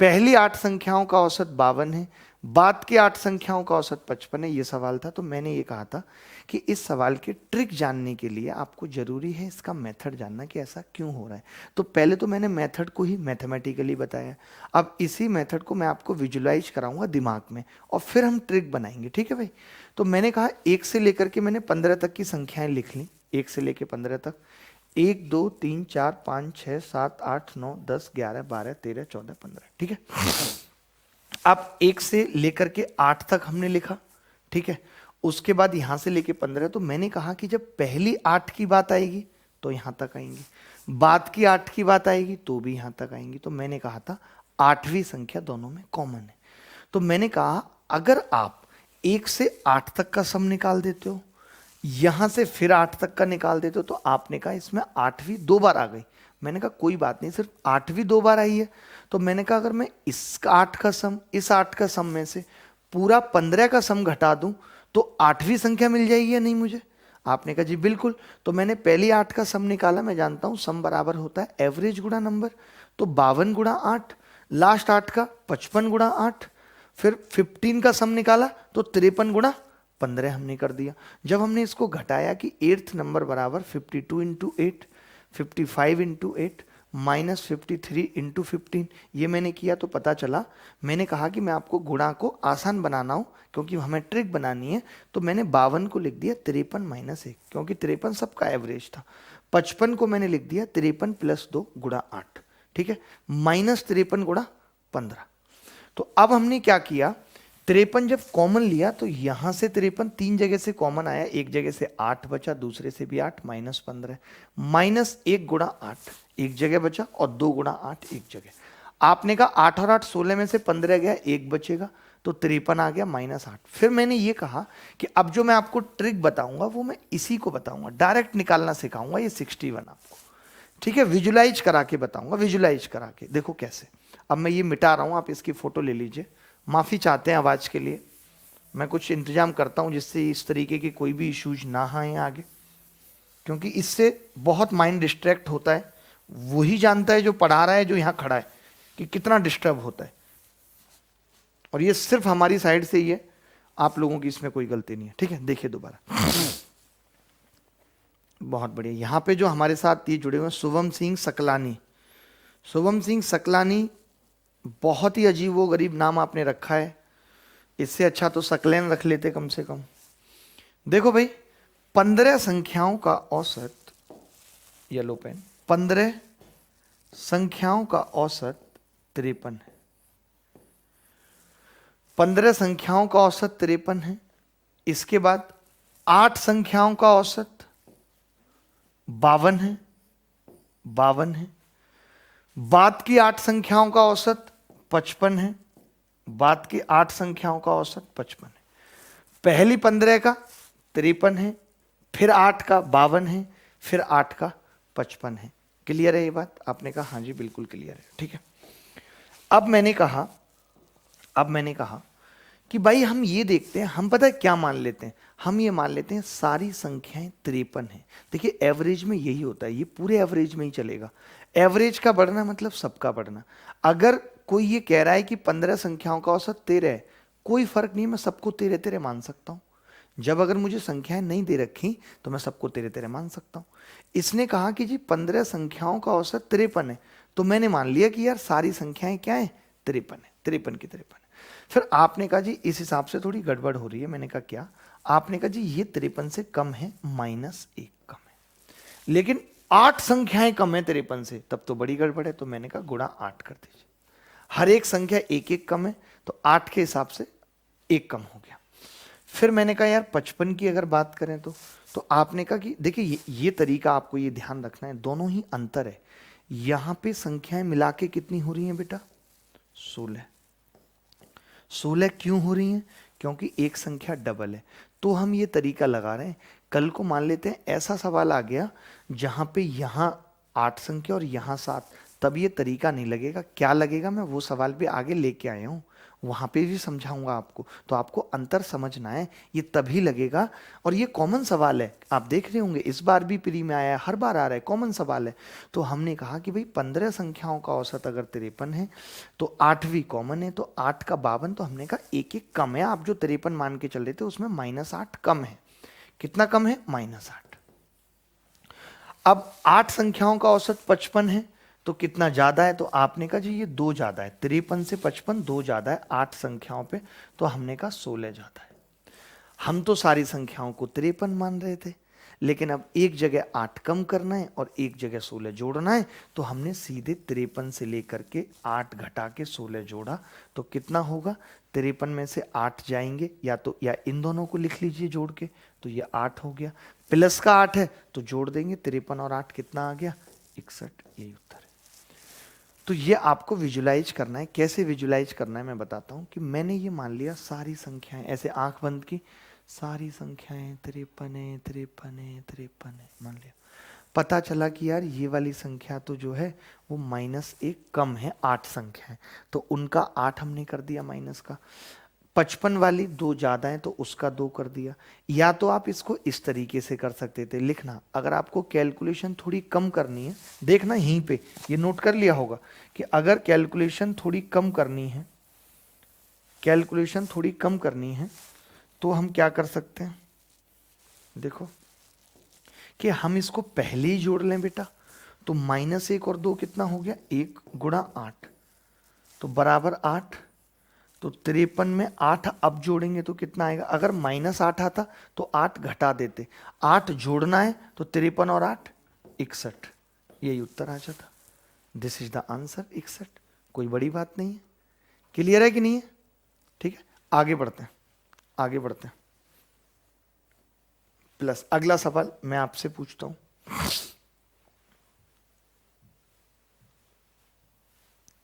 पहली 8 संख्याओं का औसत 52 है, बाद की 8 संख्याओं का औसत 55 है। ये सवाल था, तो मैंने ये कहा था कि इस सवाल की ट्रिक जानने के लिए आपको जरूरी है इसका मेथड जानना कि ऐसा क्यों हो रहा है। तो पहले तो मैंने मेथड को ही मैथमेटिकली बताया, अब इसी मेथड को मैं आपको विजुलाइज कराऊंगा दिमाग में और फिर हम ट्रिक बनाएंगे। ठीक है भाई, तो मैंने कहा 1 से लेकर के मैंने 15 तक की संख्याएं लिख ली, 1 से लेकर 15 तक, 1 2 3 4 5 6 7 8 9 10 11 12 13 14 15। ठीक है, अब 1 से लेकर के 8 तक हमने लिखा। ठीक है, उसके बाद यहां से लेके 15, तो मैंने कहा कि जब पहली 8 की बात आएगी तो यहां तक आएंगी, बाद की 8 की बात आएगी तो भी यहां तक आएंगी। तो मैंने कहा था 8वीं संख्या दोनों में कॉमन है। तो मैंने कहा अगर आप 1 से 8 तक का सम निकाल देते हो, यहां से फिर 8 तक का निकाल देते हो, तो आपने कहा इसमें 8वीं 2 बार आ गई। मैंने कहा कोई बात नहीं, सिर्फ 8वीं 2 बार आई है। तो मैंने कहा अगर मैं इस 8 का सम, इस 8 का सम में से पूरा 15 का सम घटा दूं तो 8वीं संख्या मिल जाएगी या नहीं मुझे? आपने कहा जी बिल्कुल। तो मैंने पहली 8 का सम निकाला, मैं जानता हूं सम बराबर होता है एवरेज गुणा नंबर, तो 52 गुणा 8, लास्ट 8 का 55 गुणा 8, फिर 15 का सम निकाला तो 53 गुणा 15 हमने कर दिया। जब हमने इसको घटाया कि 8th नंबर बराबर 52 इंटू 8, 55 इंटू 8 माइनस 53 इंटू 15, ये मैंने किया तो पता चला, मैंने कहा कि मैं आपको गुणा को आसान बनाना हूं क्योंकि हमें ट्रिक बनानी है, तो मैंने 52 को लिख दिया 53 माइनस 1, क्योंकि 53 सबका एवरेज था। 55 को मैंने लिख दिया 53 प्लस 2 गुणा 8, ठीक है, माइनस 53 गुणा 15। तो अब हमने क्या किया, 53 जब कॉमन लिया तो यहां से 53 3 जगह से कॉमन आया, एक जगह से 8 बचा, दूसरे से भी 8, माइनस 15, माइनस 1 गुणा 8 एक जगह बचा और 2 गुणा 8 एक जगह। आपने कहा 8 और 8 16 में से 15 गया, एक बचेगा, तो 53 आ गया माइनस 8। फिर मैंने ये कहा कि अब जो मैं आपको ट्रिक बताऊंगा वो मैं इसी को बताऊंगा, डायरेक्ट निकालना सिखाऊंगा, ये 61 आपको, ठीक है, विजुलाइज करा के बताऊंगा, विजुलाइज करा के। देखो कैसे, अब मैं ये मिटा रहा हूं, आप इसकी फोटो ले लीजिए। माफी चाहते हैं आवाज के लिए, मैं कुछ इंतजाम करता हूं जिससे इस तरीके के कोई भी इश्यूज ना आए आगे, क्योंकि इससे बहुत माइंड डिस्ट्रैक्ट होता है। वही जानता है जो पढ़ा रहा है, जो यहां खड़ा है, कि कितना डिस्टर्ब होता है, और ये सिर्फ हमारी साइड से ही है, आप लोगों की इसमें कोई गलती नहीं है। ठीक है, देखिए दोबारा, बहुत बढ़िया। यहां पे जो हमारे साथ ये जुड़े हुए हैं शुभम सिंह सकलानी, शुभम सिंह सकलानी, बहुत ही अजीब वो गरीब नाम आपने रखा है, इससे अच्छा तो सकलैन रख लेते कम से कम। देखो भाई, 15 संख्याओं का औसत, येलो पेन, 15 संख्याओं का औसत 53 है, 15 संख्याओं का औसत 53 है। इसके बाद 8 संख्याओं का औसत 52 है, 52 है। बाद की 8 संख्याओं का औसत 55 है, बाद की 8 संख्याओं का औसत 55 है। पहली 15 का 53 है, फिर 8 का 52 है, फिर 8 का 55 है। क्लियर है ये बात? आपने कहा हाँ जी बिल्कुल क्लियर है। ठीक है, अब मैंने कहा कि भाई हम ये देखते हैं, हम पता है क्या मान लेते हैं, हम ये मान लेते हैं सारी संख्याएं 53 हैं। देखिए एवरेज में यही होता है, ये पूरे एवरेज में ही चलेगा। एवरेज का बढ़ना मतलब सबका बढ़ना। अगर कोई ये कह रहा है कि 15 संख्याओं का औसत 13 है, कोई फर्क नहीं, मैं सबको 13 13 मान सकता हूं। जब अगर मुझे संख्याएं नहीं दे रखी तो मैं सबको 13 13 मान सकता हूं। इसने कहा कि जी 15 संख्याओं का औसत 53 है, तो मैंने मान लिया कि यार सारी संख्याएं क्या है, 53 है, 53 की 53। फिर आपने कहा जी इस हिसाब से थोड़ी गड़बड़ हो रही है। मैंने कहा क्या? आपने कहा जी ये 53 से कम है, -1 कम है, लेकिन 8 संख्याएं कम है 53 से, तब तो बड़ी गड़बड़ है। तो मैंने कहा गुणा 8 कर दीजिए। हर एक संख्या एक एक कम है, तो 8 के हिसाब से एक कम हो गया। फिर मैंने कहा यार 55 की अगर बात करें तो आपने कहा कि देखिए ये तरीका आपको ये ध्यान रखना है, दोनों ही अंतर है। यहां पे संख्याएं मिला के कितनी हो रही हैं बेटा? 16। 16 क्यों हो रही हैं? क्योंकि एक संख्या डबल है। तो हम ये तरीका लगा रहे हैं। कल को मान लेते हैं ऐसा सवाल आ गया जहां पे यहां 8 संख्या और यहां 7, तब ये तरीका नहीं लगेगा। क्या लगेगा, मैं वो सवाल भी आगे लेके आया हूं, वहां पे भी समझाऊंगा आपको। तो आपको अंतर समझना है, ये तभी लगेगा। और ये कॉमन सवाल है, आप देख रहे होंगे इस बार भी प्री में आया है, हर बार आ रहा है, कॉमन सवाल है। तो हमने कहा कि भाई 15 संख्याओं का औसत अगर 53 है तो 8वीं कॉमन है, तो 8 का 52, तो हमने कहा एक एक कम है। आप जो 53 मान के चल रहे थे उसमें -8 कम है। कितना कम है? -8। अब 8 संख्याओं का औसत 55 है, तो कितना ज्यादा है? तो आपने कहा जी ये 2 ज्यादा है, 53 से 55 2 ज्यादा है 8 संख्याओं पे, तो हमने कहा 16 ज्यादा है। हम तो सारी संख्याओं को 53 मान रहे थे, लेकिन अब एक जगह 8 कम करना है और एक जगह 16 जोड़ना है, तो हमने सीधे 53 से लेकर के 8 घटा के 16 जोड़ा। तो कितना होगा? 53 में से 8 जाएंगे, या इन दोनों को लिख लीजिए जोड़ के, तो ये 8 हो गया। प्लस का 8 है तो जोड़ देंगे, 53 और 8 कितना आ गया? 61। यही उत्तर है। तो ये आपको विजुलाइज करना है। कैसे विजुलाइज करना है मैं बताता हूं कि मैंने ये मान लिया सारी संख्याएं, ऐसे आंख बंद की, सारी संख्याएं 53 है 53 है 53 है मान लिया। पता चला कि यार ये वाली संख्या तो जो है वो -1 कम है, 8 संख्या है, तो उनका 8 हमने कर दिया माइनस का। 55 वाली 2 ज्यादा है तो उसका 2 कर दिया। या तो आप इसको इस तरीके से कर सकते थे, लिखना, अगर आपको कैलकुलेशन थोड़ी कम करनी है, देखना यहीं पे ये नोट कर लिया होगा कि अगर कैलकुलेशन थोड़ी कम करनी है, कैलकुलेशन थोड़ी कम करनी है, तो हम क्या कर सकते हैं? देखो कि हम इसको पहले ही जोड़ लें बेटा, तो -1 और 2 कितना हो गया? 1 गुणा 8, तो बराबर 8। तो 53 में 8 अब जोड़ेंगे तो कितना आएगा? अगर -8 आता तो 8 घटा देते, 8 जोड़ना है तो 53 और 8 61, यही उत्तर आ जाता। This is the answer 61। कोई बड़ी बात नहीं है। क्लियर है कि नहीं है? ठीक है, आगे बढ़ते हैं, आगे बढ़ते हैं। प्लस अगला सवाल मैं आपसे पूछता हूं।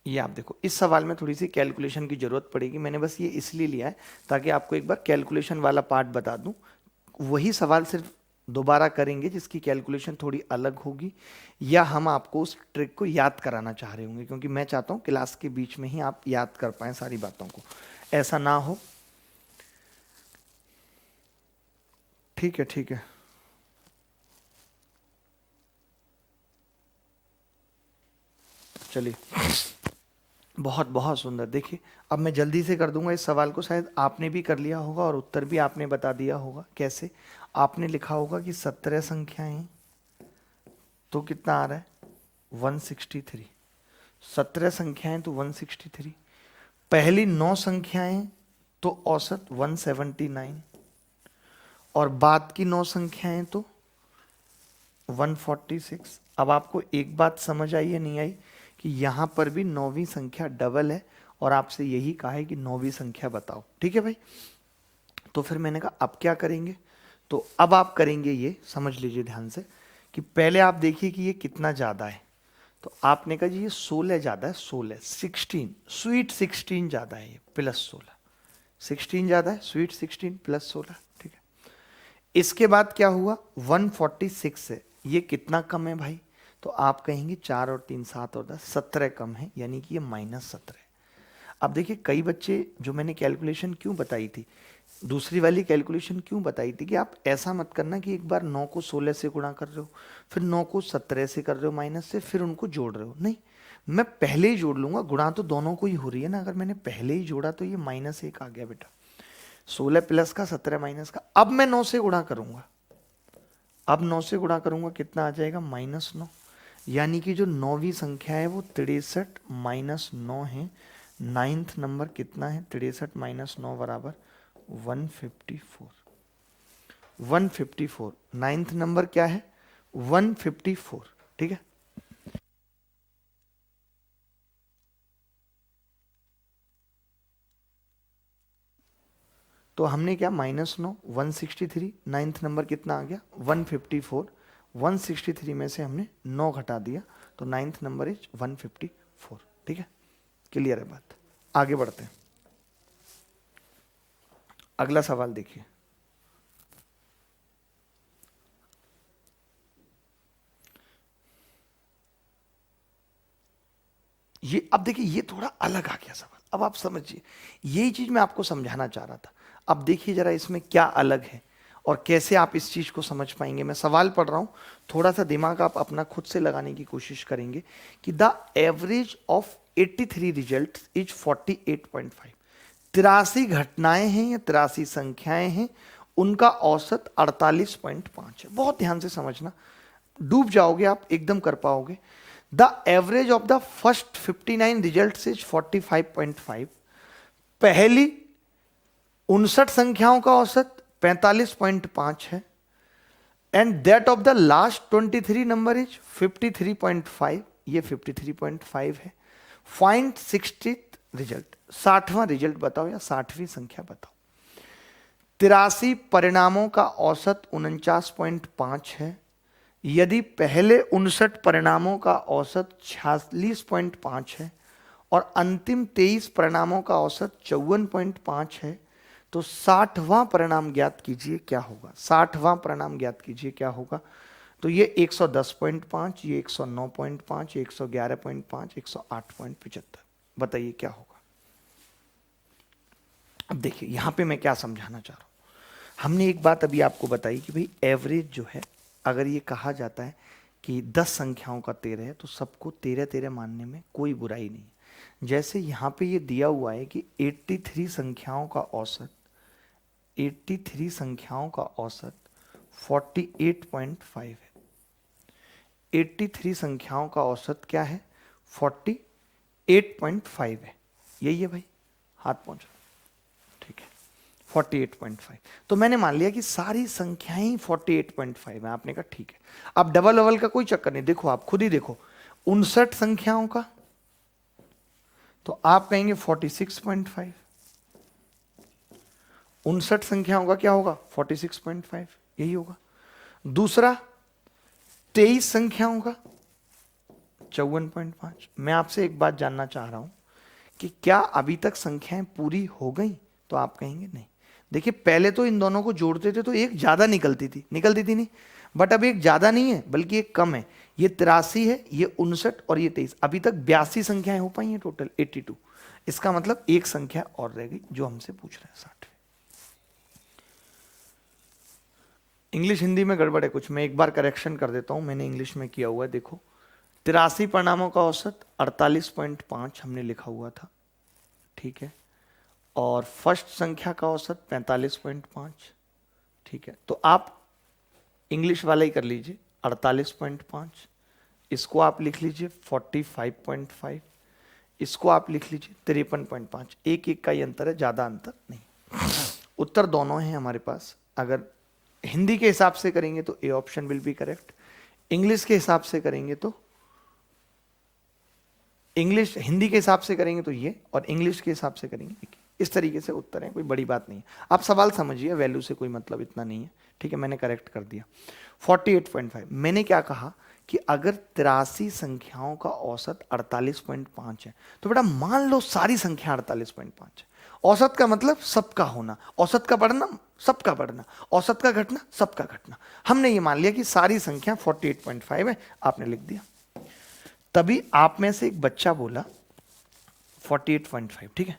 ये आप देखो, इस सवाल में थोड़ी सी कैलकुलेशन की जरूरत पड़ेगी। मैंने बस ये इसलिए लिया है ताकि आपको एक बार कैलकुलेशन वाला पार्ट बता दूं। वही सवाल सिर्फ दोबारा करेंगे जिसकी कैलकुलेशन थोड़ी अलग होगी, या हम आपको उस ट्रिक को याद कराना चाह रहे होंगे, क्योंकि मैं चाहता हूं क्लास के बीच में ही आप याद कर पाएं सारी बातों को, ऐसा ना हो। ठीक है, ठीक है। चलिए, बहुत बहुत सुंदर। देखिए अब मैं जल्दी से कर दूंगा इस सवाल को, शायद आपने भी कर लिया होगा और उत्तर भी आपने बता दिया होगा। कैसे? आपने लिखा होगा कि 17 संख्याएं, तो कितना आ रहा है? 163। 17 संख्याएं तो 163। पहली 9 संख्याएं तो औसत 179, और बाद की 9 संख्याएं तो 146। अब आपको एक बात समझ आई है नहीं आई कि यहां पर भी 9वीं संख्या डबल है, और आपसे यही कहा है कि 9वीं संख्या बताओ। ठीक है भाई? तो फिर मैंने कहा अब क्या करेंगे? तो अब आप करेंगे ये, समझ लीजिए ध्यान से, कि पहले आप देखिए कि ये कितना ज्यादा है। तो आपने कहा जी ये 16 ज्यादा है, 16 16 स्वीट 16 ज्यादा है, ये +16 16 ज्यादा है, स्वीट 16 +16। ठीक है, इसके बाद क्या हुआ? 146 है, ये कितना कम है भाई? तो आप कहेंगे 4 और 3 7 और 10 17 कम है, यानी कि ये -17। अब देखिए कई बच्चे, जो मैंने कैलकुलेशन क्यों बताई थी, दूसरी वाली कैलकुलेशन क्यों बताई थी, कि आप ऐसा मत करना कि एक बार 9 को 16 से गुणा कर रहे हो, फिर 9 को 17 से कर रहे हो माइनस से, फिर उनको जोड़ रहे हो। नहीं, मैं पहले ही जोड़ लूंगा, गुणा तो दोनों को ही हो रही है ना। अगर मैंने पहले ही जोड़ा तो ये -1 आ गया बेटा, 16 प्लस का 17 माइनस का। अब मैं 9 से गुणा करूंगा, अब 9 से गुणा करूंगा, कितना आ जाएगा? -9। यानी कि जो 9वीं संख्या है वो 63 -9 है। 9th नंबर कितना है? 63 -9 बराबर 154। 154 9th नंबर क्या है? 154। ठीक है, तो हमने क्या -9 163, नाइन्थ नंबर कितना आ गया 154, 163 में से हमने 9 घटा दिया तो नाइन्थ नंबर इज 154। ठीक है, क्लियर है बात। आगे बढ़ते हैं, अगला सवाल देखिए। ये अब देखिए ये थोड़ा अलग आ गया सवाल, अब आप समझिए, यही चीज मैं आपको समझाना चाह रहा था। अब देखिए जरा इसमें क्या अलग है और कैसे आप इस चीज को समझ पाएंगे। मैं सवाल पढ़ रहा हूं, थोड़ा सा दिमाग आप अपना खुद से लगाने की कोशिश करेंगे कि the average of 83 result is 48.5। 83 घटनाएं हैं या 83 संख्याएं हैं, उनका औसत 48.5 है। बहुत ध्यान से समझना, डूब जाओगे आप, एकदम कर पाओगे। The average of the first 59 result is 45.5। पहली 59 संख्याओं का औसत 45.5 है। And that of the last 23 number is 53.5, ये 53.5 है। फाइंड 60th रिजल्ट, 60वां रिजल्ट बताओ या 60वीं संख्या बताओ। 83 परिणामों का औसत 49.5 है। यदि पहले 59 परिणामों का औसत 46.5 है और अंतिम 23 परिणामों का औसत 54.5 है, तो 60वां परिणाम ज्ञात कीजिए क्या होगा। 60वां परिणाम ज्ञात कीजिए क्या होगा। तो ये 110.5, ये 109.5, 111.5, 108.75, बताइए क्या होगा। अब देखिए यहां पे मैं क्या समझाना चाह रहा हूं। हमने एक बात अभी आपको बताई कि भाई एवरेज जो है, अगर ये कहा जाता है कि 10 संख्याओं का 13 है तो सबको 13 मानने में कोई बुराई नहीं है। जैसे यहाँ पे ये दिया हुआ है कि 83 संख्याओं का औसत, 83 संख्याओं का औसत 48.5 है। 83 संख्याओं का औसत क्या है, 48.5 है। यही है भाई, हाथ पहुंच रहा, ठीक है 48.5। तो मैंने मान लिया कि सारी संख्याएं 48.5 है। आपने कहा ठीक है। अब डबल वबल का कोई चक्कर नहीं, देखो आप खुद ही देखो, 59 संख्याओं का तो आप कहेंगे 46.5, 59 संख्याओं का क्या होगा 46.5, यही होगा। दूसरा 23 संख्याओं का 54.5। मैं आपसे एक बात जानना चाह रहा हूं कि क्या अभी तक संख्याएं पूरी हो गई, तो आप कहेंगे नहीं। देखिए पहले तो इन दोनों को जोड़ते थे तो एक ज्यादा निकलती थी नहीं, बट अब एक ज्यादा नहीं है बल्कि एक कम है। ये 83 है, ये 59 और ये 23। अभी तक 82 संख्याएं हो पाई हैं टोटल 82। इसका मतलब एक संख्या और रह गई जो हमसे पूछ रहे हैं 60। इंग्लिश हिंदी में गड़बड़ है कुछ, मैं एक बार करेक्शन कर देता हूं। मैंने इंग्लिश में किया हुआ है, देखो 83 परिणामों का औसत 48.5 हमने लिखा हुआ था, ठीक है। और फर्स्ट संख्या का औसत 45.5, ठीक है। तो आप इंग्लिश वाला ही कर लीजिए, 48.5, इसको आप लिख लीजिए 45.5, इसको आप लिख लीजिए 53.5। एक एक का ही अंतर है, ज्यादा अंतर नहीं। उत्तर दोनों हैं हमारे पास। अगर हिंदी के हिसाब से करेंगे तो A option will be correct, English के हिसाब से करेंगे तो इंग्लिश, हिंदी के हिसाब से करेंगे तो ये, और इंग्लिश के हिसाब से करेंगे। इस तरीके से उत्तर है, कोई बड़ी बात नहीं है। आप सवाल समझिए, वैल्यू से कोई मतलब इतना नहीं है, ठीक है। मैंने करेक्ट कर दिया 48.5। मैंने क्या कहा कि अगर 83 संख्याओं का औसत 48.5 है तो बेटा मान लो सारी संख्या 48.5 है। औसत का मतलब सबका होना, औसत का बढ़ना सबका बढ़ना, औसत का घटना सबका घटना। हमने ये मान लिया कि सारी संख्या 48.5 है, आपने लिख दिया। तभी आप में से एक बच्चा बोला 48.5, ठीक है।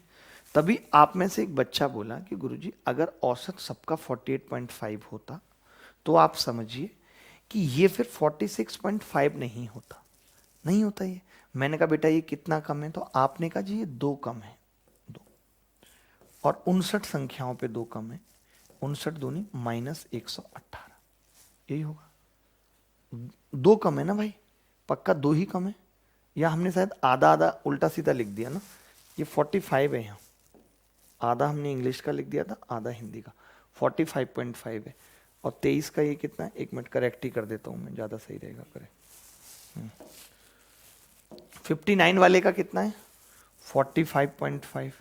तभी आप में से एक बच्चा बोला कि गुरुजी अगर औसत सबका 48.5 होता तो आप समझिए कि ये फिर 46.5 नहीं होता, नहीं होता ये। मैंने कहा बेटा ये कितना कम है, तो आपने कहा जी ये 2 कम है, 2। और 59 संख्याओं पे 2 कम है, 59 दूनी -118, यही होगा। 2 कम है ना भाई, पक्का 2 ही कम है, या हमने शायद आधा आधा उल्टा सीधा लिख दिया ना। ये 45 है, यहाँ आधा हमने इंग्लिश का लिख दिया था, आधा हिंदी का। 45.5 है, और 23 का ये कितना है, 1 मिनट करेक्ट ही कर देता हूं मैं, ज्यादा सही रहेगा। करेक्ट 59 वाले का कितना है 45.5।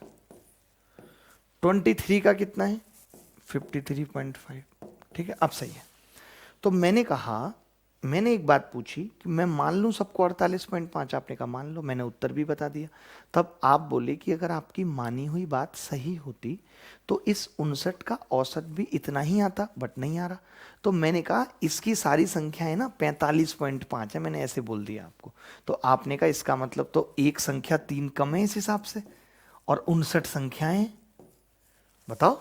23 का कितना है 53.5, ठीक है, अब सही है। तो मैंने कहा, मैंने एक बात पूछी कि मैं मान लूं सबको 48.5, आपने कहा मान लो, मैंने उत्तर भी बता दिया। तब आप बोले कि अगर आपकी मानी हुई बात सही होती तो इस 59 का औसत भी इतना ही आता, बट नहीं आ रहा। तो मैंने कहा इसकी सारी संख्याएं ना 45.5 है, मैंने ऐसे बोल दिया आपको। तो आपने कहा इसका मतलब तो एक संख्या 3 कम है इस हिसाब से, और 59 संख्याएं, बताओ,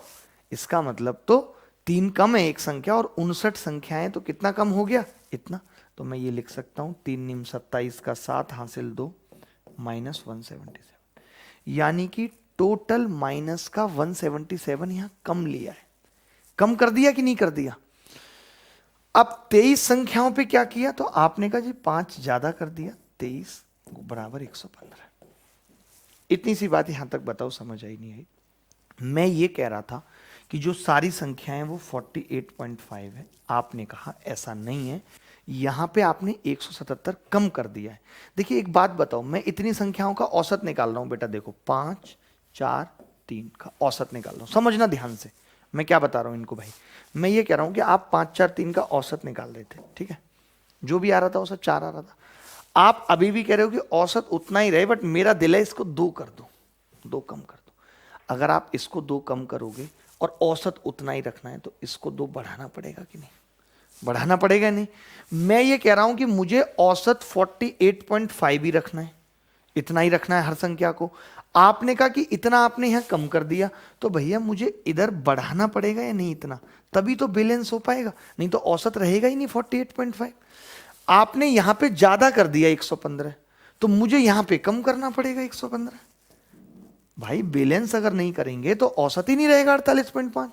इसका मतलब तो 3 कम है एक संख्या और 59 संख्याएं, तो कितना कम हो गया, इतना। तो मैं ये लिख सकता हूं 3 निम 27 का 7 हासिल 2 माइनस 177, यानी कि टोटल माइनस का 177 यहां कम लिया है। कम कर दिया कि नहीं कर दिया? अब 23 संख्याओं पे क्या किया, तो आपने कहा जी 5 ज्यादा कर दिया, 23 बराबर 115। इतनी सी बात यहां तक बताओ, समझ आई नहीं आई? मैं ये कह रहा था कि जो सारी संख्याएं वो 48.5 है, आपने कहा ऐसा नहीं है, यहां पे आपने 177 कम कर दिया है। देखिए एक बात बताओ, मैं इतनी संख्याओं का औसत निकाल रहा हूं बेटा, देखो 5 4 3 का औसत निकाल रहा हूं, समझना ध्यान से मैं क्या बता रहा हूं इनको भाई। मैं ये कह रहा हूं कि आप 5 4 3 का औसत निकाल रहे थे, ठीक है, जो भी आ रहा था औसत 4 आ रहा था। आप अभी भी कह रहे हो कि औसत उतना ही रहे, बट मेरा दिल है इसको 2 कर दो, 2 कम कर दो। अगर आप इसको 2 कम करोगे और औसत उतना ही रखना है तो इसको 2 बढ़ाना पड़ेगा कि नहीं? बढ़ाना पड़ेगा नहीं? मैं ये कह रहा हूं कि मुझे औसत 48.5 ही रखना है, इतना ही रखना है हर संख्या को। आपने कहा कि इतना आपने यहां कम कर दिया, तो भैया मुझे इधर बढ़ाना पड़ेगा या नहीं इतना, तभी तो बैलेंस हो पाएगा, नहीं तो औसत रहेगा ही नहीं 48.5। आपने यहां पे ज्यादा कर दिया 115, तो मुझे यहां पे कम करना पड़ेगा 115। भाई बैलेंस अगर नहीं करेंगे तो औसत ही नहीं रहेगा 48.5।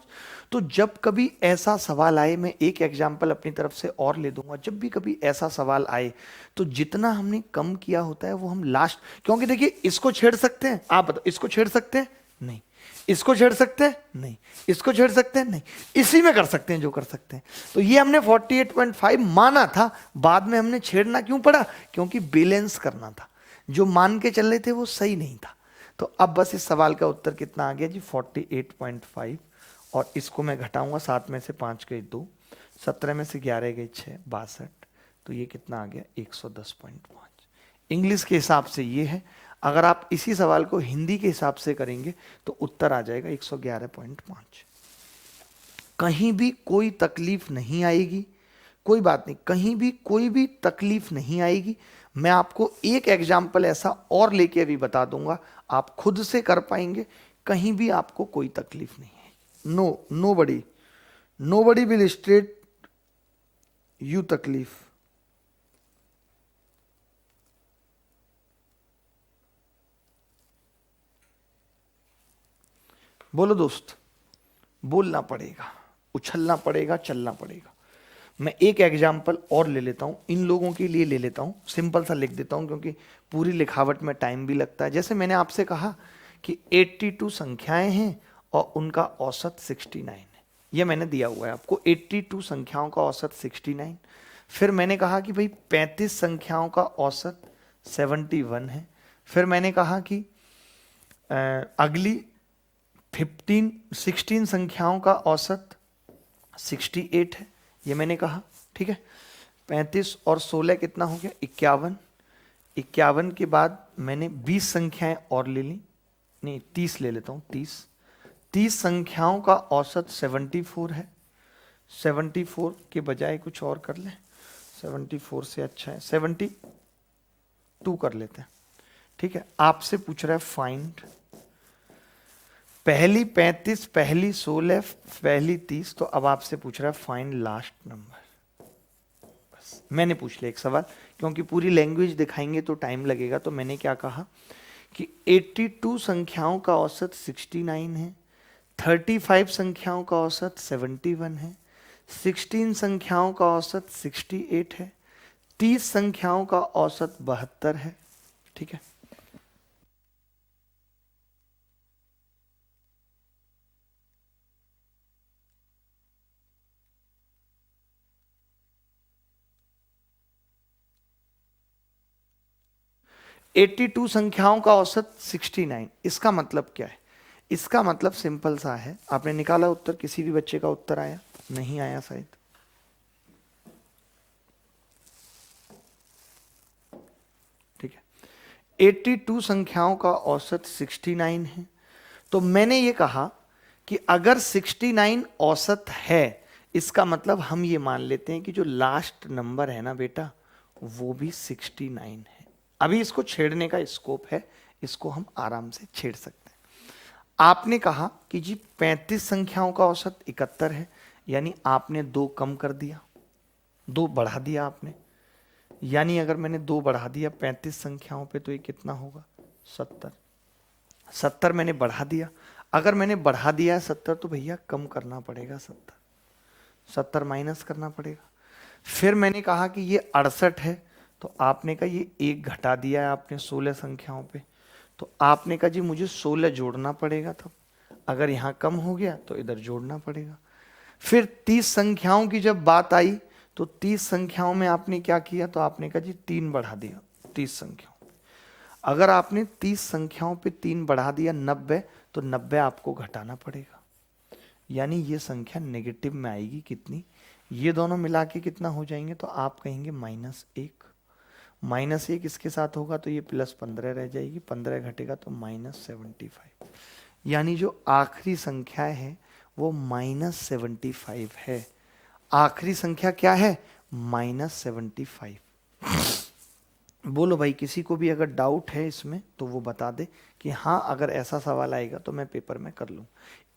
तो जब कभी ऐसा सवाल आए, मैं एक एग्जांपल अपनी तरफ से और ले दूंगा, जब भी कभी ऐसा सवाल आए तो जितना हमने कम किया होता है वो हम लास्ट, क्योंकि देखिए इसको छेड़ सकते हैं, आप बताओ इसको छेड़ सकते हैं? नहीं। इसको छेड़ सकते हैं? नहीं। इसको छेड़ सकते हैं? नहीं। इसी में कर सकते हैं जो कर सकते हैं। तो ये हमने 48.5 माना था, बाद में हमने छेड़ना क्यों पड़ा? क्योंकि बैलेंस करना था, जो मान के चल रहे थे वो सही नहीं था। तो अब बस इस सवाल का उत्तर कितना आ गया जी, 48.5, और इसको मैं घटाऊंगा, 7 में से 5 गए 2, 17 में से 11 गए 6, 62, तो ये कितना आ गया 110.5। इंग्लिश के हिसाब से ये है। अगर आप इसी सवाल को हिंदी के हिसाब से करेंगे तो उत्तर आ जाएगा 111.5। कहीं भी कोई तकलीफ नहीं आएगी, कोई बात नहीं, कहीं भी कोई भी तकलीफ नहीं आएगी। मैं आपको एक एग्जाम्पल ऐसा और लेके अभी बता दूंगा, आप खुद से कर पाएंगे, कहीं भी आपको कोई तकलीफ नहीं है। नोबडी विल स्ट्रेट यू तकलीफ। बोलो दोस्त, बोलना पड़ेगा, उछलना पड़ेगा, चलना पड़ेगा। मैं एक एग्जाम्पल और ले लेता हूं, इन लोगों के लिए ले लेता हूं, सिंपल सा लिख देता हूं क्योंकि पूरी लिखावट में टाइम भी लगता है। जैसे मैंने आपसे कहा कि 82 संख्याएं हैं और उनका औसत 69 है, ये मैंने दिया हुआ है आपको, 82 संख्याओं का औसत 69। फिर मैंने कहा कि भाई 35 संख्याओं का औसत 71 है। फिर मैंने कहा कि अगली 16 संख्याओं का औसत 68 है, ये मैंने कहा, ठीक है। 35 और 16 कितना हो गया, 51। 51 के बाद मैंने 20 संख्याएं और ले ली, नहीं 30 ले लेता हूं, 30 संख्याओं का औसत 74 है। 74 के बजाय कुछ और कर लें, 74 से अच्छा है 72 कर लेते हैं, ठीक है। आपसे पूछ रहा है फाइंड पहली 35, पहली 16, पहली 30, तो अब आपसे पूछ रहा है फाइंड लास्ट नंबर। बस मैंने पूछ लिया एक सवाल, क्योंकि पूरी लैंग्वेज दिखाएंगे तो टाइम लगेगा, तो मैंने क्या कहा कि 82 संख्याओं का औसत 69 है, 35 संख्याओं का औसत 71 है, 16 संख्याओं का औसत 68 है, 30 संख्याओं का औसत 72 है, ठीक है। एट्टी टू संख्याओं का औसत 69, इसका मतलब क्या है? इसका मतलब सिंपल सा है, आपने निकाला उत्तर, किसी भी बच्चे का उत्तर आया? नहीं आया शायद। ठीक है, 82 संख्याओं का औसत 69 है। तो मैंने ये कहा कि अगर 69 औसत है, इसका मतलब हम ये मान लेते हैं कि जो लास्ट नंबर है ना बेटा, वो भी 69 है। अभी इसको छेड़ने का स्कोप है, इसको हम आराम से छेड़ सकते हैं। आपने कहा कि जी 35 संख्याओं का औसत 71 है, यानी आपने 2 कम कर दिया, 2 बढ़ा दिया आपने। यानी अगर मैंने 2 बढ़ा दिया 35 संख्याओं पे, तो ये कितना होगा? 70। 70 मैंने बढ़ा दिया। अगर मैंने बढ़ा दिया है 70, तो भैया कम करना पड़ेगा 70 माइनस करना पड़ेगा। फिर मैंने कहा कि ये 68 है, तो आपने कहा ये 1 घटा दिया है आपने 16 संख्याओं पे, तो आपने कहा जी मुझे 16 जोड़ना पड़ेगा। तब अगर यहाँ कम हो गया तो इधर जोड़ना पड़ेगा। फिर 30 संख्याओं की जब बात आई, तो 30 संख्याओं में आपने क्या किया? तो आपने कहा जी 3 बढ़ा दिया 30 संख्याओं। अगर आपने 30 संख्याओं पे 3 बढ़ा दिया 90, तो 90 आपको घटाना पड़ेगा। यानी ये संख्या नेगेटिव में आएगी। कितनी? ये दोनों मिला के कितना हो जाएंगे? तो आप कहेंगे -1। -1 इसके साथ होगा तो ये +15 रह जाएगी, 15 घटेगा तो -75। यानी जो आखिरी संख्या है वो -75 है। आखिरी संख्या क्या है? -75। बोलो भाई, किसी को भी अगर डाउट है इसमें तो वो बता दे कि हाँ, अगर ऐसा सवाल आएगा तो मैं पेपर में कर लूँ।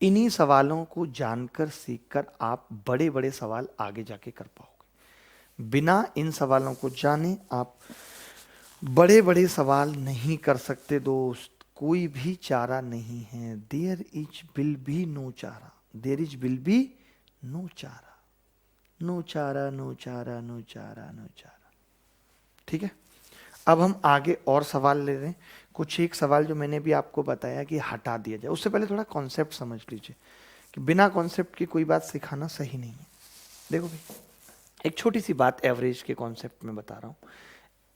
इन्हीं सवालों को जानकर सीखकर आप बड़े बड़े सवाल आगे जाके कर पाओगे। बिना इन सवालों को जाने आप बड़े बड़े सवाल नहीं कर सकते दोस्त। कोई भी चारा नहीं है। There is will be no चारा, there is will be no चारा, नो चारा, नो चारा, नो चारा, नो चारा। ठीक है, अब हम आगे और सवाल ले रहे हैं। कुछ एक सवाल जो मैंने भी आपको बताया कि हटा दिया जाए, उससे पहले थोड़ा कॉन्सेप्ट समझ लीजिए कि बिना कॉन्सेप्ट की कोई बात सिखाना सही नहीं है। देखो भाई, एक छोटी सी बात एवरेज के कॉन्सेप्ट में बता रहा हूँ।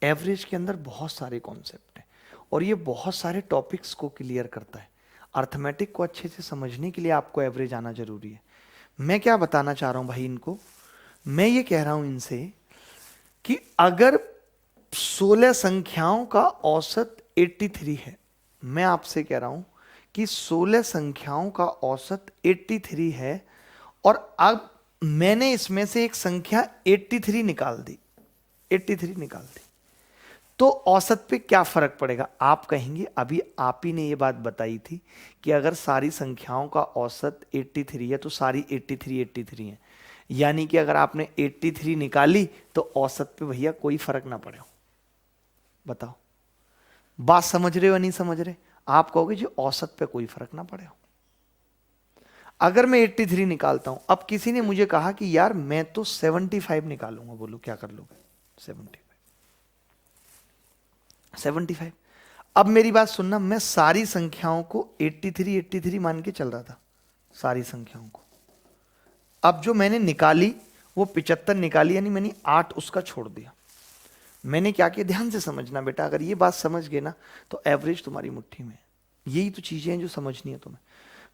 एवरेज के अंदर बहुत सारे कॉन्सेप्ट हैं और ये बहुत सारे टॉपिक्स को क्लियर करता है। अर्थमेटिक को अच्छे से समझने के लिए आपको एवरेज आना जरूरी है। मैं क्या बताना चाह रहा हूँ भाई इनको, मैं ये कह रहा हूँ इनसे कि अगर 16 संख्याओं का औसत 83 है, मैं आपसे कह रहा हूं कि 16 संख्याओं का औसत 83 है, और अब मैंने इसमें से एक संख्या 83 निकाल दी, 83 निकाल दी, तो औसत पे क्या फर्क पड़ेगा? आप कहेंगे अभी आप ही ने ये बात बताई थी कि अगर सारी संख्याओं का औसत 83 है तो सारी 83 है, यानी कि अगर आपने 83 निकाली तो औसत पे भैया कोई फर्क ना पड़े। बताओ, बात समझ रहे हो या नहीं समझ रहे? आप कहोगे जी औसत पे कोई फर्क ना पड़े। अगर मैं 83 निकालता हूं, अब किसी ने मुझे कहा कि यार मैं तो 75 निकालूंगा, बोलो क्या कर लोगे? 75। अब मेरी बात सुनना, मैं सारी संख्याओं को 83 मान के चल रहा था, सारी संख्याओं को। अब जो मैंने निकाली वो 75 निकाली, यानी मैंने 8 उसका छोड़ दिया। मैंने क्या किया? ध्यान से समझना बेटा, अगर ये बात समझ गए ना तो एवरेज तुम्हारी मुट्ठी में। यही तो चीजें हैं जो समझनी है तुम्हें।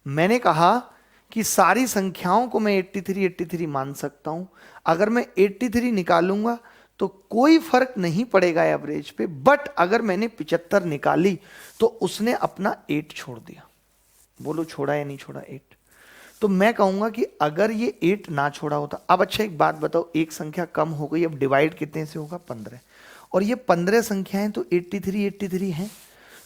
मैंने कहा कि सारी संख्याओं को मैं 83 मान सकता हूं। अगर मैं 83 निकालूंगा तो कोई फर्क नहीं पड़ेगा एवरेज पे, बट अगर मैंने 75 निकाली तो उसने अपना 8 छोड़ दिया। बोलो छोड़ा या नहीं छोड़ा? 8। तो मैं कहूंगा कि अगर ये 8 ना छोड़ा होता, अब अच्छा एक बात बताओ, एक संख्या कम हो गई, अब डिवाइड कितने से होगा? 15, और ये 15 संख्याएं तो 83 हैं,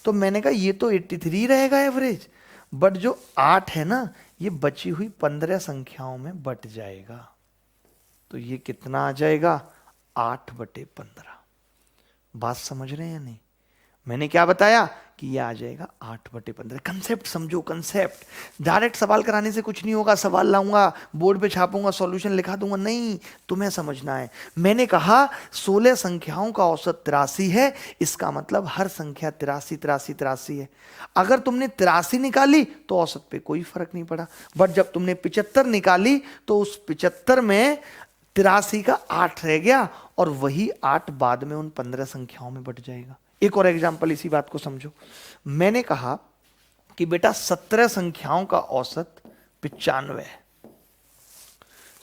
तो मैंने कहा ये तो 83 रहेगा एवरेज, बट जो 8 है ना, ये बची हुई 15 संख्याओं में बट जाएगा। तो ये कितना आ जाएगा? 8/15। बात समझ रहे हैं या नहीं? मैंने क्या बताया कि ये आ जाएगा 8/15। कंसेप्ट समझो, कंसेप्ट। डायरेक्ट सवाल कराने से कुछ नहीं होगा। सवाल लाऊंगा, बोर्ड पे छापूंगा, सॉल्यूशन लिखा दूंगा, नहीं, तुम्हें समझना है। मैंने कहा 16 संख्याओं का औसत 83 है, इसका मतलब हर संख्या 83 है। अगर तुमने 83 निकाली तो औसत पे कोई फर्क नहीं पड़ा, बट जब तुमने 75 निकाली तो उस 75 में 83 का 8 रह गया, और वही 8 बाद में उन 15 संख्याओं में बट जाएगा। एक और एग्जाम्पल इसी बात को समझो। मैंने कहा कि बेटा 17 संख्याओं का औसत 95 है,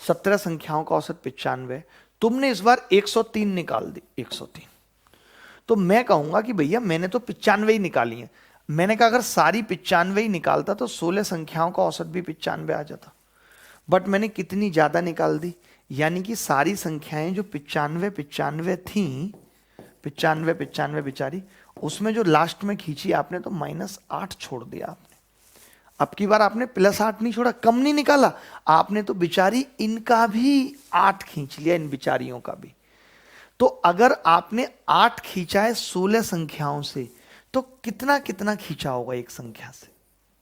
17 संख्याओं का औसत 95, तुमने इस बार 103 निकाल दी, 103, तो मैं कहूंगा कि भैया मैंने तो 95 ही निकाली है। मैंने कहा अगर सारी 95 ही निकालता तो 16 संख्याओं का औसत भी 95 आ जाता, बट मैंने कितनी ज्यादा निकाल दी, यानी कि सारी संख्याएं जो 95 थी, 95 बेचारी, उसमें जो लास्ट में खींची आपने तो -8 छोड़ दिया आपने। अब की बार आपने +8 नहीं छोड़ा, कम नहीं निकाला आपने, तो बेचारी इनका भी 8 खींच लिया, इन बेचारियों का भी। तो अगर आपने 8 खींचा है 16 संख्याओं से, तो कितना कितना खींचा होगा एक संख्या से?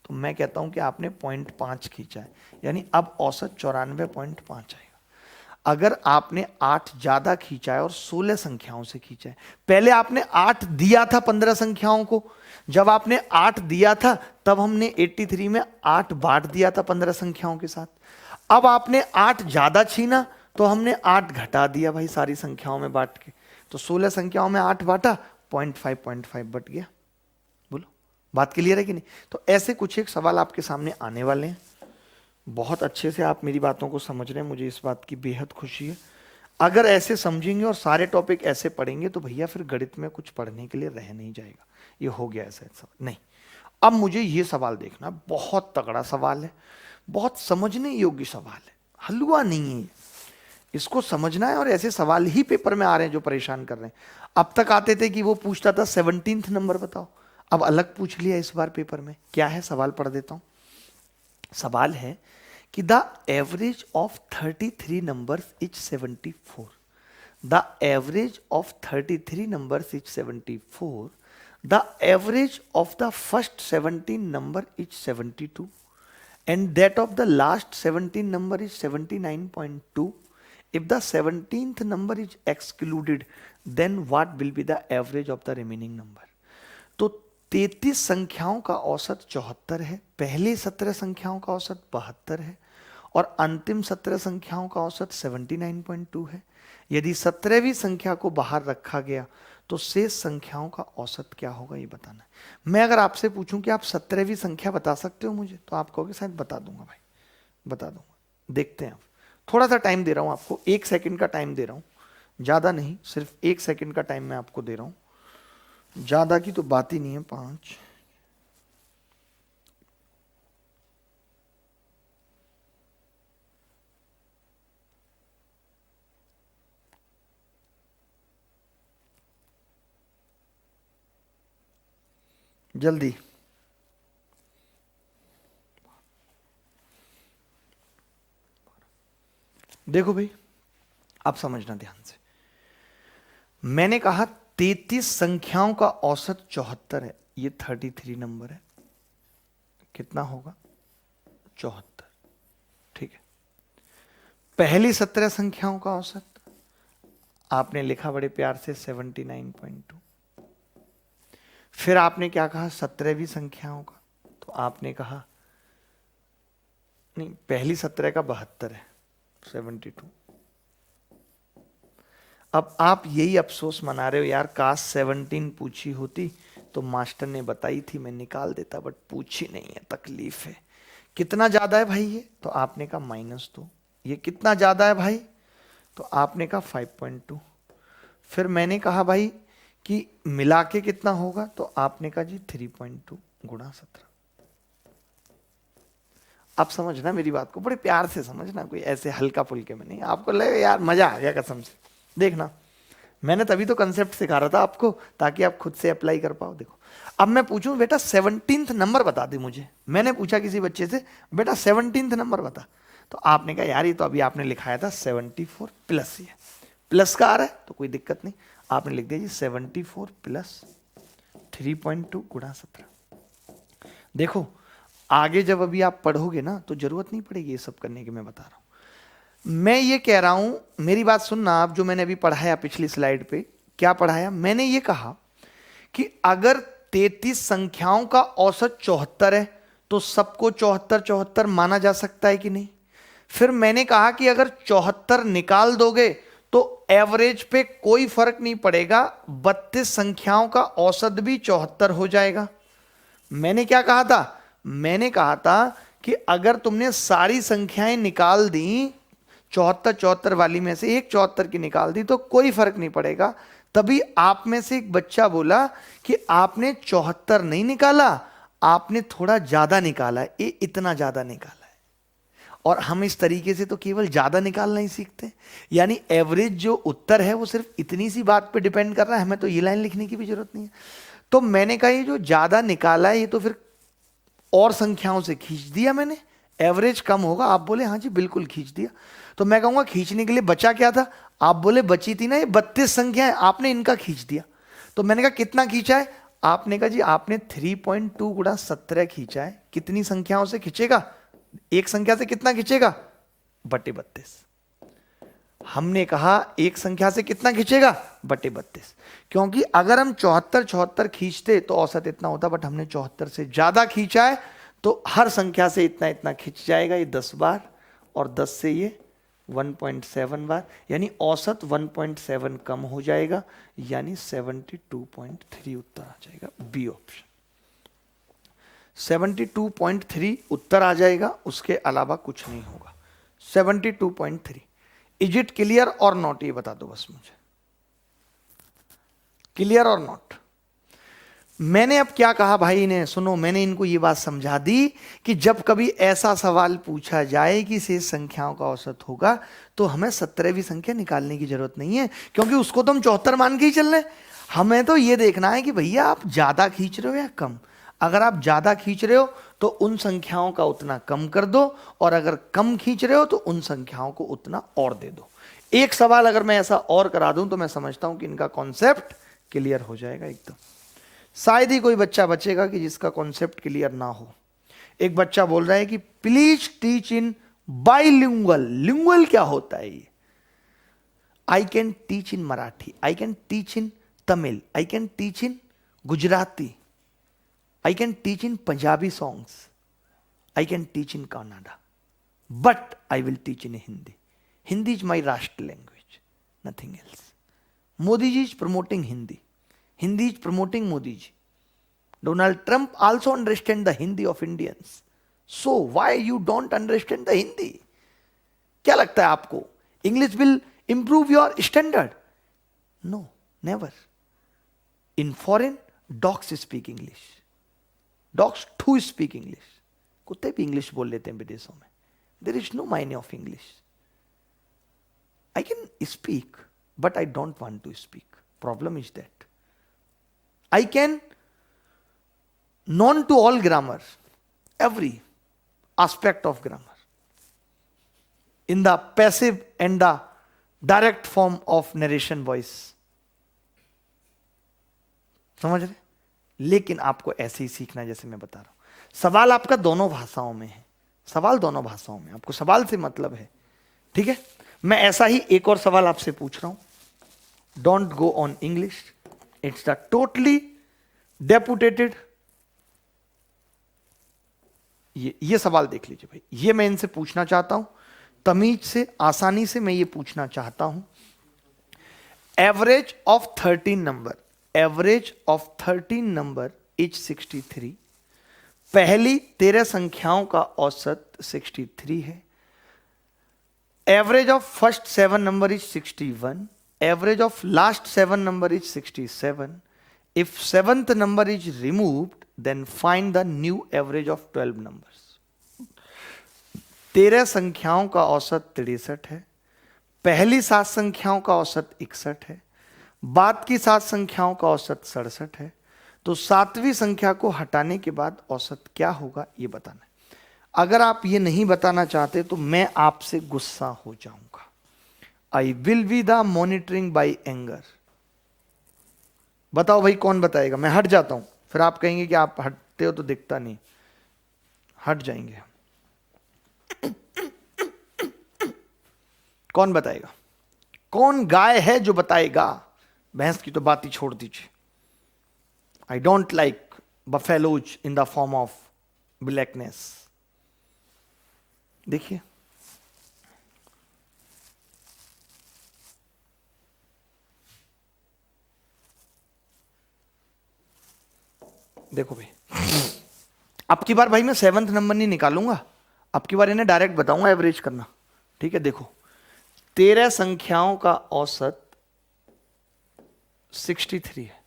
तो मैं कहता हूं कि आपने 0.5 खींचा है, यानी अब औसत 94.5 आएगा। अगर आपने 8 ज्यादा खींचा है और 16 संख्याओं से खींचा है, पहले आपने 8 दिया था 15 संख्याओं को, जब आपने 8 दिया था तब हमने 83 में 8 बांट दिया था 15 संख्याओं के साथ। अब आपने 8 ज्यादा छीना तो हमने 8 घटा दिया भाई सारी संख्याओं में बांट के, तो 16 संख्याओं में 8 बांटा, 0.5 बट गया। बोलो बात क्लियर है कि नहीं? तो ऐसे कुछ एक सवाल आपके सामने आने वाले हैं। बहुत अच्छे से आप मेरी बातों को समझ रहे हैं, मुझे इस बात की बेहद खुशी है। अगर ऐसे समझेंगे और सारे टॉपिक ऐसे पढ़ेंगे तो भैया फिर गणित में कुछ पढ़ने के लिए रह नहीं जाएगा। ये हो गया ऐसा सवाल नहीं। अब मुझे ये सवाल देखना, बहुत तगड़ा सवाल है, बहुत समझने योग्य सवाल है, हलवा नहीं है, इसको समझना है। और ऐसे सवाल ही पेपर में आ रहे हैं जो परेशान कर रहे हैं। अब तक आते थे कि वो पूछता था 17th नंबर बताओ, अब अलग पूछ लिया इस बार पेपर में। क्या है सवाल, पढ़ देता हूं। सवाल है कि the average of 33 numbers is 74, the average of 33 numbers is 74, the average of the first 17 number is 72 and that of the last 17 number is 79.2. If the 17th number is excluded, then what will be the average of the remaining number? तो 33 संख्याओं का औसत 74 है, पहली 17 संख्याओं का औसत 72 है और अंतिम 17 संख्याओं का औसत 79.2 है। यदि 17वीं संख्या को बाहर रखा गया तो शेष संख्याओं का औसत क्या होगा ये बताना है। मैं अगर आपसे पूछूं कि आप 17वीं संख्या बता सकते हो मुझे, तो आप कहोगे शायद बता दूंगा भाई, बता दूंगा। देखते हैं, थोड़ा सा टाइम दे रहा हूं आपको, 1 सेकंड का टाइम दे रहा हूं, ज्यादा नहीं, सिर्फ 1 सेकंड का टाइम मैं आपको दे रहा हूं, ज्यादा की तो बात ही नहीं है। 5 जल्दी, देखो भाई आप समझना ध्यान से। मैंने कहा 33 संख्याओं का औसत 74 है, ये 33 नंबर है, कितना होगा 74, ठीक है। पहली 17 संख्याओं का औसत आपने लिखा बड़े प्यार से 79.2। फिर आपने क्या कहा 17वीं संख्याओं का, तो आपने कहा नहीं, पहली 17 का 72 है, 72। अब आप यही अफसोस मना रहे हो यार, काश 17 पूछी होती तो मास्टर ने बताई थी मैं निकाल देता, बट पूछी नहीं है, तकलीफ है। कितना ज्यादा है भाई ये, तो आपने कहा -2। ये कितना ज्यादा है भाई, तो आपने कहा 5.2। फिर मैंने कहा भाई कि मिला के कितना होगा, तो आपने कहा जी 3.2 गुणा 17। आप समझना मेरी बात को, बड़े प्यार से समझना, कोई ऐसे हल्का फुल्के में नहीं। आपको लगे यार मजा आ गया कसम से, देखना मैंने तभी तो कंसेप्ट सिखा रहा था आपको, ताकि आप खुद से अप्लाई कर पाओ। देखो अब मैं पूछूं बेटा 17th नंबर बता दे मुझे, मैंने पूछा किसी बच्चे से बेटा 17th नंबर बता, तो आपने कहा यार ये तो अभी आपने लिखाया था 74 प्लस, ये प्लस का आ रहा है तो कोई दिक्कत नहीं, आपने लिख दिया जी 74 प्लस 3.2 गुणा 17। देखो आगे जब अभी आप पढ़ोगे ना तो जरूरत नहीं पड़ेगी ये सब करने की, मैं बता रहा हूं। मैं ये कह रहा हूं, मेरी बात सुनना आप, जो मैंने अभी पढ़ाया पिछली स्लाइड पे, क्या पढ़ाया मैंने, ये कहा कि अगर 33 संख्याओं का औसत 74 है तो सबको 74 माना जा सकता है कि नहीं। फिर मैंने कहा कि अगर 74 निकाल दोगे तो एवरेज पे कोई फर्क नहीं पड़ेगा, 32 संख्याओं का औसत भी 74 हो जाएगा। मैंने क्या कहा था मैंने कहा था कि अगर तुमने सारी संख्याएं निकाल दी 74 वाली में से एक 74 की निकाल दी तो कोई फर्क नहीं पड़ेगा। तभी आप में से एक बच्चा बोला कि आपने 74 नहीं निकाला, आपने थोड़ा ज्यादा निकाला है, ये इतना ज्यादा निकाला है। और हम इस तरीके से तो केवल ज्यादा निकालना ही सीखते, यानी एवरेज जो उत्तर है वो सिर्फ इतनी सी बात पे डिपेंड कर रहा है, हमें तो ये लाइन लिखने की भी जरूरत नहीं है। तो मैंने कहा ये जो ज्यादा निकाला है ये तो फिर और संख्याओं से खींच दिया मैंने, एवरेज कम होगा। आप बोले हाँ जी बिल्कुल खींच दिया। तो मैं कहूंगा खींचने के लिए बचा क्या था? आप बोले बची थी ना ये 32 संख्याएं, आपने इनका खींच दिया। तो मैंने कहा कितना खींचा है? आपने कहा जी आपने 3.2 गुणा 17 खींचा है। कितनी संख्याओं से खींचेगा? एक संख्या से कितना खींचेगा? बटे 32। हमने कहा एक संख्या से कितना खींचेगा? बटे 32। क्योंकि अगर हम 74 खींचते तो औसत इतना होता, बट हमने 74 से ज्यादा खींचा है तो हर संख्या से इतना इतना खींच जाएगा, ये 10 बार, और 10 से ये 1.7 बार, यानी औसत 1.7 कम हो जाएगा, यानी 72.3 उत्तर आ जाएगा। बी ऑप्शन 72.3 उत्तर आ जाएगा, उसके अलावा कुछ नहीं होगा। 72.3। इज इट क्लियर और नॉट? ये बता दो बस मुझे, क्लियर और नॉट। मैंने अब क्या कहा भाई ने, सुनो, मैंने इनको ये बात समझा दी कि जब कभी ऐसा सवाल पूछा जाए कि शेष संख्याओं का औसत होगा तो हमें 17वीं संख्या निकालने की जरूरत नहीं है, क्योंकि उसको तो हम 74 मान के ही चल रहे हैं। हमें तो ये देखना है कि भैया आप ज्यादा खींच रहे हो या कम। अगर आप ज्यादा खींच रहे हो तो उन संख्याओं का उतना कम कर दो, और अगर कम खींच रहे हो तो उन संख्याओं को उतना और दे दो। एक सवाल अगर मैं ऐसा और करा दूं तो मैं समझता हूं कि इनका कॉन्सेप्ट क्लियर हो जाएगा एकदम। शायद ही कोई बच्चा बचेगा कि जिसका कॉन्सेप्ट क्लियर ना हो। एक बच्चा बोल रहा है कि please teach in bilingual. Lingual क्या होता है ये? I can teach in Marathi, I can teach in Tamil, I can teach in Gujarati, I can teach in Punjabi songs, I can teach in Kannada, but I will teach in Hindi. Hindi is my Rashtra language, nothing else. Modi ji is promoting Hindi. Hindi is promoting Modi ji. Donald Trump also understands the Hindi of Indians. So why you don't understand the Hindi? क्या लगता है आपको? English will improve your standard? No, never. In foreign, dogs speak English. Dogs to speak English. कुत्ते भी English बोल लेते हैं विदेशों में। देयर इज नो मायने of English. I can speak but I don't want to speak. Problem is that I can known to all grammar, every aspect of grammar in the passive and the direct form of narration voice. समझ रहे? लेकिन आपको ऐसे ही सीखना जैसे मैं बता रहा हूं। सवाल आपका दोनों भाषाओं में है, सवाल दोनों भाषाओं में, आपको सवाल से मतलब है, ठीक है? मैं ऐसा ही एक और सवाल आपसे पूछ रहा हूं। Don't go on English, it's the totally deputated. ये सवाल देख लीजिए भाई, ये मैं इनसे पूछना चाहता हूं तमीज से, आसानी से मैं ये पूछना चाहता हूं। Average of 13 number, average of 13 number is 63। पहली 13 संख्याओं का औसत 63 है। Average of first 7 number is 61। Average of last 7 number is 67। If 7th number is removed then find the new average of 12 numbers. 13 संख्याओं का औसत 63 है। पहली 7 संख्याओं का औसत 61 है। बाद की 7 संख्याओं का औसत 67 है। तो 7वीं संख्या को हटाने के बाद औसत क्या होगा ये बताना है। अगर आप ये नहीं बताना चाहते तो मैं आपसे गुस्सा हो जाऊंगा। I will be the monitoring by anger. बताओ भाई कौन बताएगा? मैं हट जाता हूं, फिर आप कहेंगे कि आप हटते हो तो दिखता नहीं। हट जाएंगे। कौन बताएगा? कौन गाय है जो बताएगा? भैंस की तो बात ही छोड़ दीजिए। I don't like buffaloes in the form of blackness. देखिए, देखो भाई, अब की बार भाई मैं 7th नंबर नहीं निकालूंगा, अब की बार इन्हें डायरेक्ट बताऊंगा एवरेज करना। ठीक है, देखो 13 संख्याओं का औसत 63 है।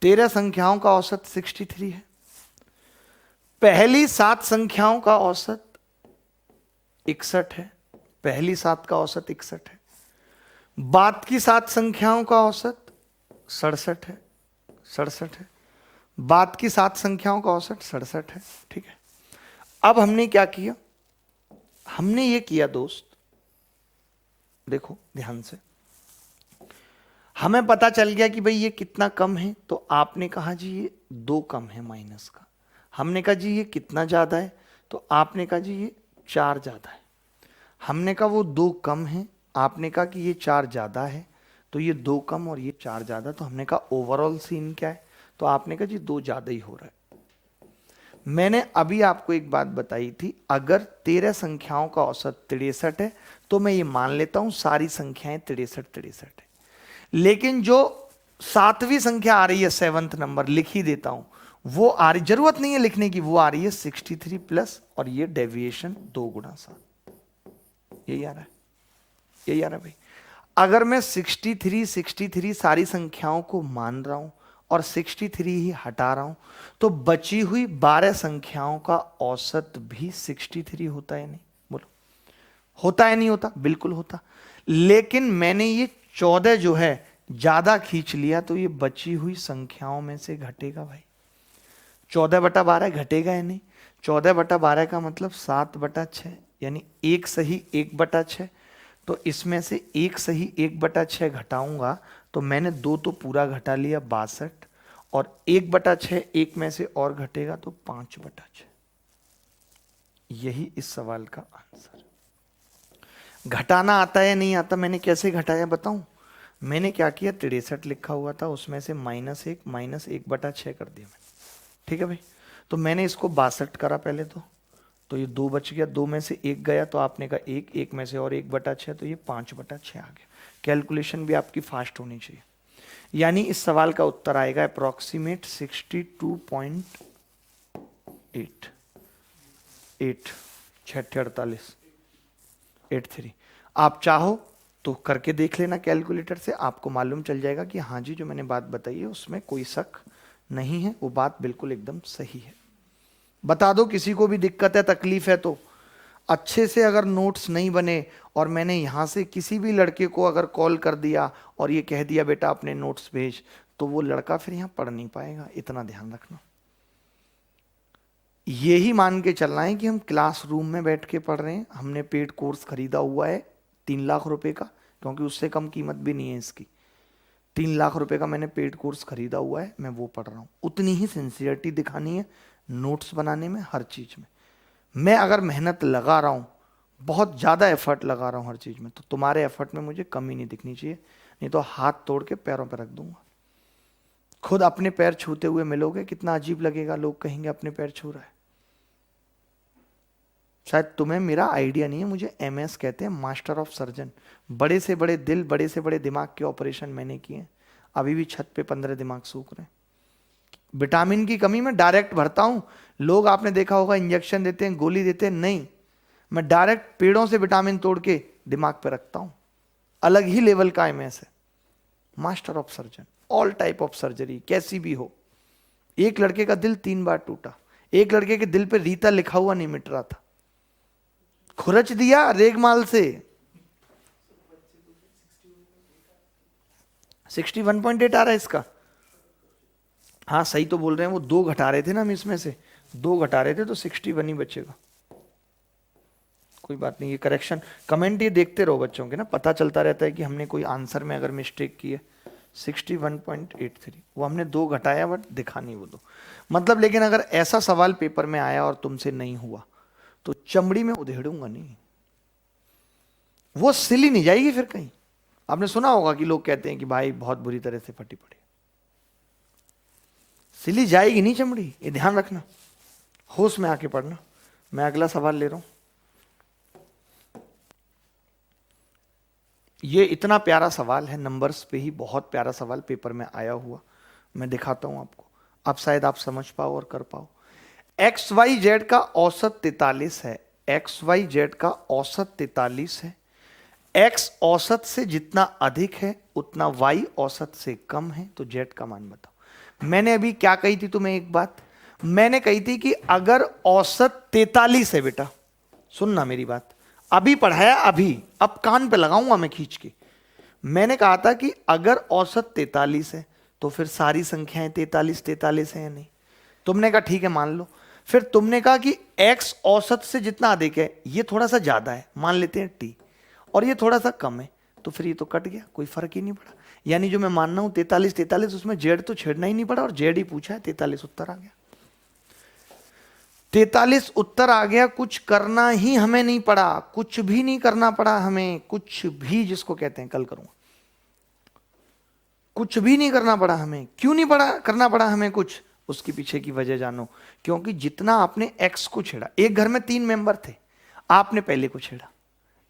13 संख्याओं का औसत 63 है। पहली 7 संख्याओं का औसत 61 है। पहली 7 का औसत 61 है। बाद की 7 संख्याओं का औसत 67 है। 67 है। बाद की 7 संख्याओं का औसत 67 है। ठीक है, अब हमने क्या किया, हमने ये किया दोस्त, देखो ध्यान से, हमें पता चल गया कि भाई ये कितना कम है, तो आपने कहा जी ये 2 कम है माइनस का। हमने कहा जी ये कितना ज्यादा है, तो आपने कहा जी ये 4 ज्यादा है। हमने कहा वो 2 कम है, आपने कहा कि ये 4 ज्यादा है, तो ये 2 कम और ये 4 ज्यादा, तो हमने कहा ओवरऑल सीन क्या है, तो आपने कहा जी 2 ज्यादा ही हो रहा है। मैंने अभी आपको एक बात बताई थी, अगर 13 संख्याओं का औसत 63 है तो मैं ये मान लेता हूं सारी संख्याएं 63 है। लेकिन जो 7वीं संख्या आ रही है, 7th नंबर लिख ही देता हूं, वो आ रही, जरूरत नहीं है लिखने की, वो आ रही है 63 प्लस और ये डेविएशन 2 गुना 7, यही आ रहा है, यही आ रहा है भाई। अगर मैं 63 सारी संख्याओं को मान रहा हूं और 63 ही हटा रहा हूं, तो बची हुई 12 संख्याओं का औसत भी 63 होता है नहीं? बोलो, होता है नहीं होता? बिल्कुल होता। लेकिन मैंने ये 14 जो है ज्यादा खींच लिया, तो ये बची हुई संख्याओं में से घटेगा भाई। 14/12 घटेगा या नहीं? 14/12 का मतलब 7/6, यानी 1 सही 1/6। तो इसमें से 1 सही 1/6 घटाऊंगा, तो मैंने 2 तो पूरा घटा लिया 62, और 1/6 1 में से और घटेगा तो 5/6। यही इस सवाल का आंसर। घटाना आता है नहीं आता? मैंने कैसे घटाया बताऊं? मैंने क्या किया, 63 लिखा हुआ था, उसमें से -1 -1/6 कर दिया मैंने। ठीक है भाई, तो मैंने इसको 62 करा पहले, तो ये 2 बच गया, 2 में से 1 गया, तो आपने कहा 1 में से और 1/6, तो ये 5/6 आ गया। कैलकुलेशन भी आपकी फास्ट होनी चाहिए। यानी इस सवाल का उत्तर आएगा अप्रोक्सीमेट 62.83। आप चाहो तो करके देख लेना कैलकुलेटर से, आपको मालूम चल जाएगा कि हाँ जी जो मैंने बात बताई है उसमें कोई शक नहीं है, वो बात बिल्कुल एकदम सही है। बता दो किसी को भी दिक्कत है, तकलीफ है, तो अच्छे से अगर नोट्स नहीं बने और मैंने यहाँ से किसी भी लड़के को अगर कॉल कर दिया और ये कह दिया बेटा अपने नोट्स भेज, तो वो लड़का फिर यहाँ पढ़ नहीं पाएगा, इतना ध्यान रखना। यही मान के चलना है कि हम क्लासरूम में बैठ के पढ़ रहे हैं। हमने पेड कोर्स खरीदा हुआ है 3 लाख रुपए का, क्योंकि उससे कम कीमत भी नहीं है इसकी। 3 लाख रुपए का मैंने पेड कोर्स खरीदा हुआ है, मैं वो पढ़ रहा हूँ। उतनी ही सिंसियरिटी दिखानी है नोट्स बनाने में, हर चीज में। मैं अगर मेहनत लगा रहा हूँ, बहुत ज़्यादा एफर्ट लगा रहा हूँ हर चीज़ में, तो तुम्हारे एफर्ट में मुझे कमी नहीं दिखनी चाहिए, नहीं तो हाथ तोड़ के पैरों पर रख दूंगा। खुद अपने पैर छूते हुए मिलोगे, कितना अजीब लगेगा, लोग कहेंगे अपने पैर छू रहा है। शायद तुम्हें मेरा आइडिया नहीं है, मुझे MS कहते हैं, मास्टर ऑफ सर्जन। बड़े से बड़े दिल, बड़े से बड़े दिमाग के ऑपरेशन मैंने किए। अभी भी छत पे 15 दिमाग सूख रहे हैं। विटामिन की कमी में डायरेक्ट भरता हूं। लोग आपने देखा होगा इंजेक्शन देते हैं, गोली देते हैं, नहीं, मैं डायरेक्ट पेड़ों से विटामिन तोड़ के दिमाग पे रखता हूं। अलग ही लेवल का MS है, master of surgeon. All type of surgery कैसी भी हो। एक लड़के का दिल 3 बार टूटा, एक लड़के के दिल पे रीता लिखा हुआ नहीं मिट रहा था, खुरच दिया रेगमाल से। 61.8 आ रहा है इसका। हाँ सही तो बोल रहे हैं, वो 2 घटा रहे थे ना हम, इसमें से 2 घटा रहे थे, तो 61 ही बचेगा। कोई बात नहीं, ये करेक्शन कमेंट ये देखते रहो बच्चों के ना, पता चलता रहता है कि हमने कोई आंसर में अगर मिस्टेक की है। 61.83 वो हमने 2 घटाया, बट दिखा नहीं वो 2 मतलब। लेकिन अगर ऐसा सवाल पेपर में आया और तुमसे नहीं हुआ, तो चमड़ी में उधेड़ूंगा नहीं, वो सिली नहीं जाएगी फिर कहीं। आपने सुना होगा कि लोग कहते हैं कि भाई बहुत बुरी तरह से फटी पड़ी, सिली जाएगी नहीं चमड़ी, ये ध्यान रखना। होश में आके पढ़ना। मैं अगला सवाल ले रहा हूं। ये इतना प्यारा सवाल है, नंबर्स पे ही बहुत प्यारा सवाल पेपर में आया हुआ, मैं दिखाता हूं आपको, अब शायद आप समझ पाओ और कर पाओ। एक्स वाई जेड का औसत 43 है, एक्स वाई जेड का औसत 43 है। एक्स औसत से जितना अधिक है उतना वाई औसत से कम है, तो जेड का मान बताओ। मैंने अभी क्या कही थी तुम्हें एक बात, मैंने कही थी कि अगर औसत 43 है, बेटा सुनना मेरी बात, अभी पढ़ाया अभी, अब कान पे लगाऊंगा मैं खींच के। मैंने कहा था कि अगर औसत 43 है तो फिर सारी संख्याएं 43 है या नहीं। तुमने कहा ठीक है मान लो। फिर तुमने कहा कि x औसत से जितना अधिक है, ये थोड़ा सा ज्यादा है, मान लेते हैं t, और ये थोड़ा सा कम है, तो फिर ये तो कट गया, कोई फर्क ही नहीं पड़ा। यानी जो मैं मानना हूं 43, उसमें जेड तो छेड़ना ही नहीं पड़ा, और जेड ही पूछा है, 43 उत्तर आ गया। 43 उत्तर आ गया, कुछ करना ही हमें नहीं पड़ा, कुछ भी नहीं करना पड़ा हमें, कुछ भी जिसको कहते हैं, कल करूंगा, कुछ भी नहीं करना पड़ा हमें। क्यों नहीं पड़ा करना पड़ा हमें कुछ, उसके पीछे की वजह जानो। क्योंकि जितना आपने एक्स को छेड़ा, एक घर में 3 मेंबर थे, आपने पहले को छेड़ा,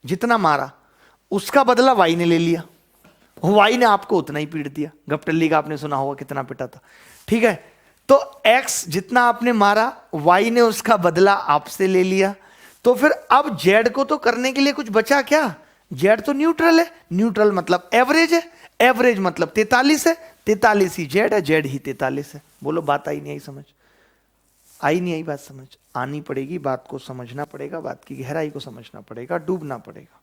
जितना मारा उसका बदला वाई ने ले लिया, वाई ने आपको उतना ही पीट दिया। गपटल्ली का आपने सुना होगा कितना पिटा था, ठीक है। तो एक्स जितना आपने मारा, वाई ने उसका बदला आपसे ले लिया। तो फिर अब जेड को तो करने के लिए कुछ बचा क्या, जेड तो न्यूट्रल है, न्यूट्रल मतलब एवरेज है, एवरेज मतलब 43 है, 43 ही जेड है, जेड ही 43 है। बोलो बात आई नहीं आई समझ, आई नहीं आई बात समझ, आनी पड़ेगी, बात को समझना पड़ेगा, बात की गहराई को समझना पड़ेगा, डूबना पड़ेगा।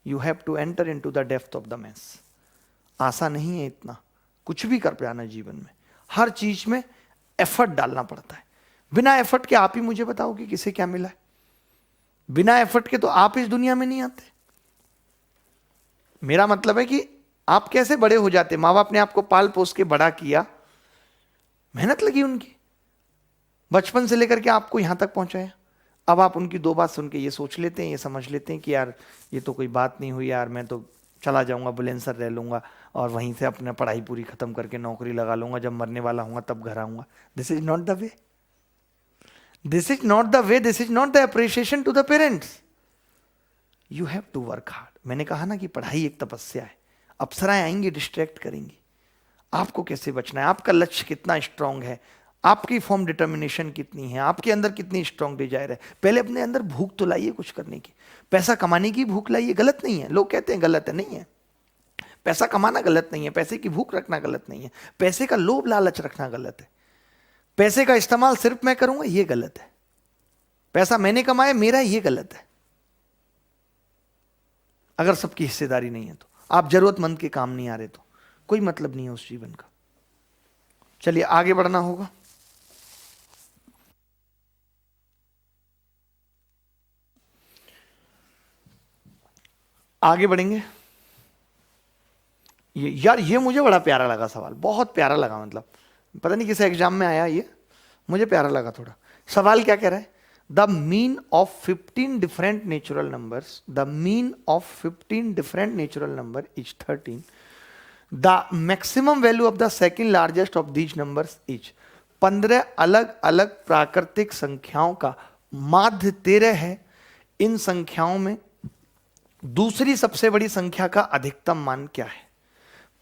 You have to enter into the depth of the mess. आशा नहीं है इतना, कुछ भी कर पाना जीवन में, हर चीज में एफर्ट डालना पड़ता है। बिना एफर्ट के आप ही मुझे बताओ कि किसे क्या मिला है, बिना एफर्ट के तो आप इस दुनिया में नहीं आते। मेरा मतलब है कि आप कैसे बड़े हो जाते, माँ बाप ने आपको पाल पोस के बड़ा किया, मेहनत लगी उनकी, बचपन से लेकर के आपको यहां तक पहुंचाया। अब आप उनकी 2 बात सुन के ये सोच लेते हैं, ये समझ लेते हैं कि यार ये तो कोई बात नहीं हुई यार, मैं तो चला जाऊंगा, बुलेंसर रह लूंगा और वहीं से अपने पढ़ाई पूरी खत्म करके नौकरी लगा लूंगा, जब मरने वाला हूंगा तब घर आऊंगा। This is not the way, this is not the way, this is not the appreciation to the parents. You have to work hard. मैंने कहा ना कि पढ़ाई एक तपस्या है, अप्सराएं आएंगी, डिस्ट्रैक्ट करेंगी। आपको कैसे बचना है, आपका लक्ष्य कितना स्ट्रांग है, आपकी फॉर्म डिटर्मिनेशन कितनी है, आपके अंदर कितनी स्ट्रांग डिजायर है। पहले अपने अंदर भूख तो लाइए कुछ करने की, पैसा कमाने की भूख लाइए, गलत नहीं है, लोग कहते हैं गलत है, नहीं है। पैसा कमाना गलत नहीं है, पैसे की भूख रखना गलत नहीं है, पैसे का लोभ लालच रखना गलत है, पैसे का इस्तेमाल सिर्फ मैं करूंगा ये गलत है, पैसा मैंने कमाया मेरा ये गलत है। अगर सबकी हिस्सेदारी नहीं है तो, आप जरूरतमंद के काम नहीं आ रहे तो कोई मतलब नहीं है उस जीवन का। चलिए आगे बढ़ना होगा। आगे बढ़ेंगे। ये मुझे बड़ा प्यारा लगा सवाल, बहुत प्यारा लगा, मतलब पता नहीं किस एग्जाम में आया, ये मुझे प्यारा लगा थोड़ा। सवाल क्या कह रहा है, the mean of 15 different natural numbers, the mean of 15 different natural number is 13, the maximum value of the second largest of these numbers is. 15 अलग अलग प्राकृतिक संख्याओं का माध्य 13 है। इन संख्याओं में दूसरी सबसे बड़ी संख्या का अधिकतम मान क्या है।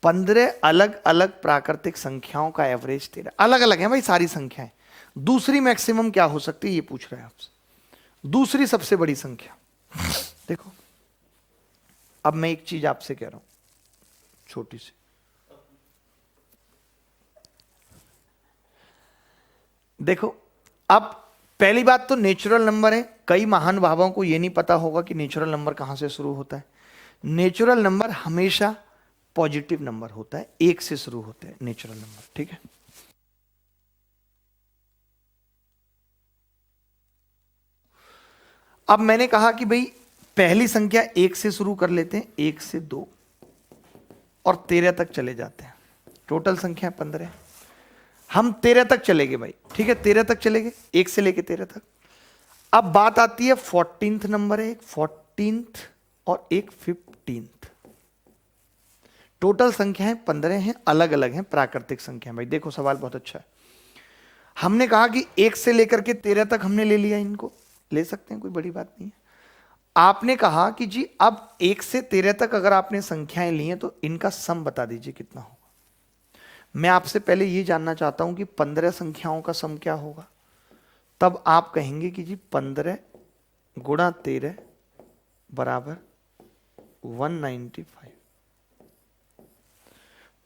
15 अलग अलग प्राकृतिक संख्याओं का एवरेज 13, अलग अलग है भाई सारी संख्याएं, दूसरी मैक्सिमम क्या हो सकती है ये पूछ रहे हैं आपसे, दूसरी सबसे बड़ी संख्या। देखो अब मैं एक चीज आपसे कह रहा हूं छोटी सी, देखो अब पहली बात तो नेचुरल नंबर है, कई महान भावों को यह नहीं पता होगा कि नेचुरल नंबर कहां से शुरू होता है। नेचुरल नंबर हमेशा पॉजिटिव नंबर होता है, 1 से शुरू होते हैं नेचुरल नंबर, ठीक है। अब मैंने कहा कि भाई पहली संख्या 1 से शुरू कर लेते हैं, 1 से 2 और 13 तक चले जाते हैं, टोटल संख्या 15। हम 13 तक चले गए भाई, ठीक है, 13 तक चले गए, 1 से लेके 13 तक। अब बात आती है 14th नंबर है, एक 14th और एक 15th। टोटल संख्याएं 15 हैं, अलग अलग हैं, प्राकृतिक संख्याएं। भाई देखो सवाल बहुत अच्छा है। हमने कहा कि 1 से लेकर के 13 तक हमने ले लिया, इनको ले सकते हैं, कोई बड़ी बात नहीं है। आपने कहा कि जी अब 1 से 13 तक अगर आपने संख्याएं ली हैं तो इनका सम बता दीजिए कितना होगा। मैं आपसे पहले ये जानना चाहता हूं कि 15 संख्याओं का सम क्या होगा। तब आप कहेंगे कि जी 15 गुणा 13 बराबर 195।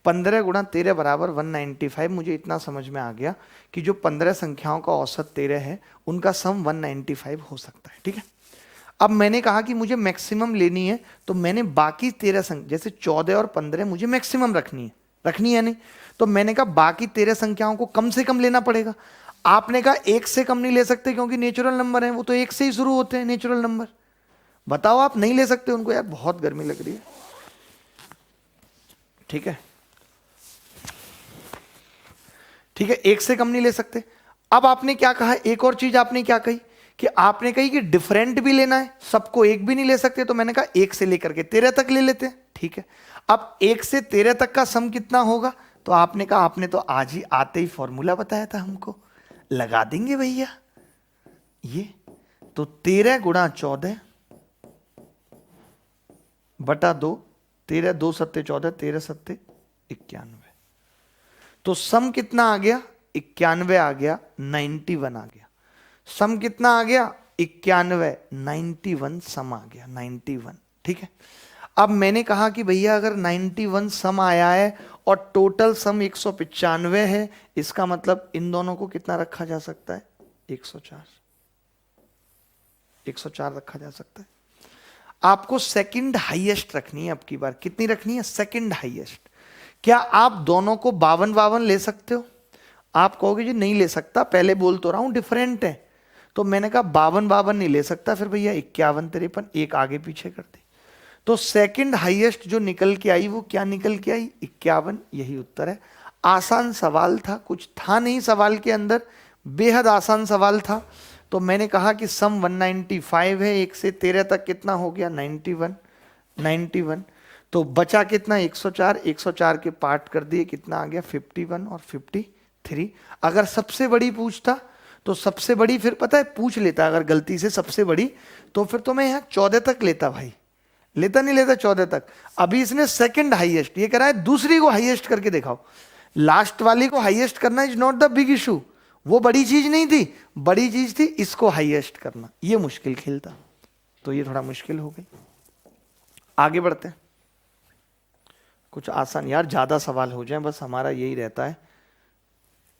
15 गुणा 13 बराबर 195। मुझे इतना समझ में आ गया कि जो 15 संख्याओं का औसत 13 है उनका सम 195 हो सकता है। ठीक है, अब मैंने कहा कि मुझे मैक्सिमम लेनी है, तो मैंने बाकी 13 संख्या जैसे 14 और 15 मुझे मैक्सिमम रखनी है नहीं, तो मैंने कहा बाकी 13 संख्याओं को कम से कम लेना पड़ेगा। आपने कहा एक से कम नहीं ले सकते क्योंकि नेचुरल नंबर है, वो तो एक से ही शुरू होते हैं नेचुरल नंबर। बताओ, आप नहीं ले सकते उनको? यार बहुत गर्मी लग रही है। ठीक है, ठीक है, एक से कम नहीं ले सकते। अब आपने क्या कहा, एक और चीज आपने क्या कही कि आपने कही कि डिफरेंट भी लेना है, सबको एक भी नहीं ले सकते, तो मैंने कहा एक से लेकर के 13 तक ले लेते हैं। ठीक है, अब 1 से 13 तक का सम कितना होगा, तो आपने कहा आपने तो आज ही आते ही फॉर्मूला बताया था हमको, लगा देंगे भैया ये। तो 13 गुणा 14 बटा 2, 13 2 सत्ते 14, 13 सत्ते 91। तो सम कितना आ गया, 91 आ गया, 91 आ गया। सम कितना आ गया, 91, 91 सम आ गया, 91। ठीक है, अब मैंने कहा कि भैया अगर 91 सम आया है और टोटल सम 195 है, इसका मतलब इन दोनों को कितना रखा जा सकता है, 104 रखा जा सकता है। आपको सेकंड हाईएस्ट रखनी है अब की बार। कितनी रखनी है, सेकंड हाईएस्ट। क्या आप दोनों को 52 ले सकते हो? आप कहोगे जी नहीं ले सकता, पहले बोल तो रहा हूं डिफरेंट है। तो मैंने कहा 52 नहीं ले सकता, फिर भैया 51 53 एक आगे पीछे कर दी। तो सेकंड हाईएस्ट जो निकल के आई वो क्या निकल के आई, 51। यही उत्तर है। आसान सवाल था, कुछ था नहीं सवाल के अंदर, बेहद आसान सवाल था। तो मैंने कहा कि सम 195 है, 1 से 13 तक कितना हो गया, 91। तो बचा कितना, 104। 104 के पार्ट कर दिए, कितना आ गया, 51 और 53। अगर सबसे बड़ी पूछता तो सबसे बड़ी फिर पता है पूछ लेता, अगर गलती से सबसे बड़ी, तो फिर तो मैं यहाँ 14 तक लेता भाई। लेता नहीं लेता 14 तक। अभी इसने सेकंड हाईएस्ट, ये कह रहा है दूसरी को हाईएस्ट करके दिखाओ। लास्ट वाली को हाईएस्ट करना is not the big issue, वो बड़ी चीज नहीं थी, बड़ी चीज थी इसको हाईएस्ट करना। ये मुश्किल खेल था, तो ये थोड़ा मुश्किल हो गई। आगे बढ़ते हैं, कुछ आसान, यार ज्यादा सवाल हो जाए बस, हमारा यही रहता है।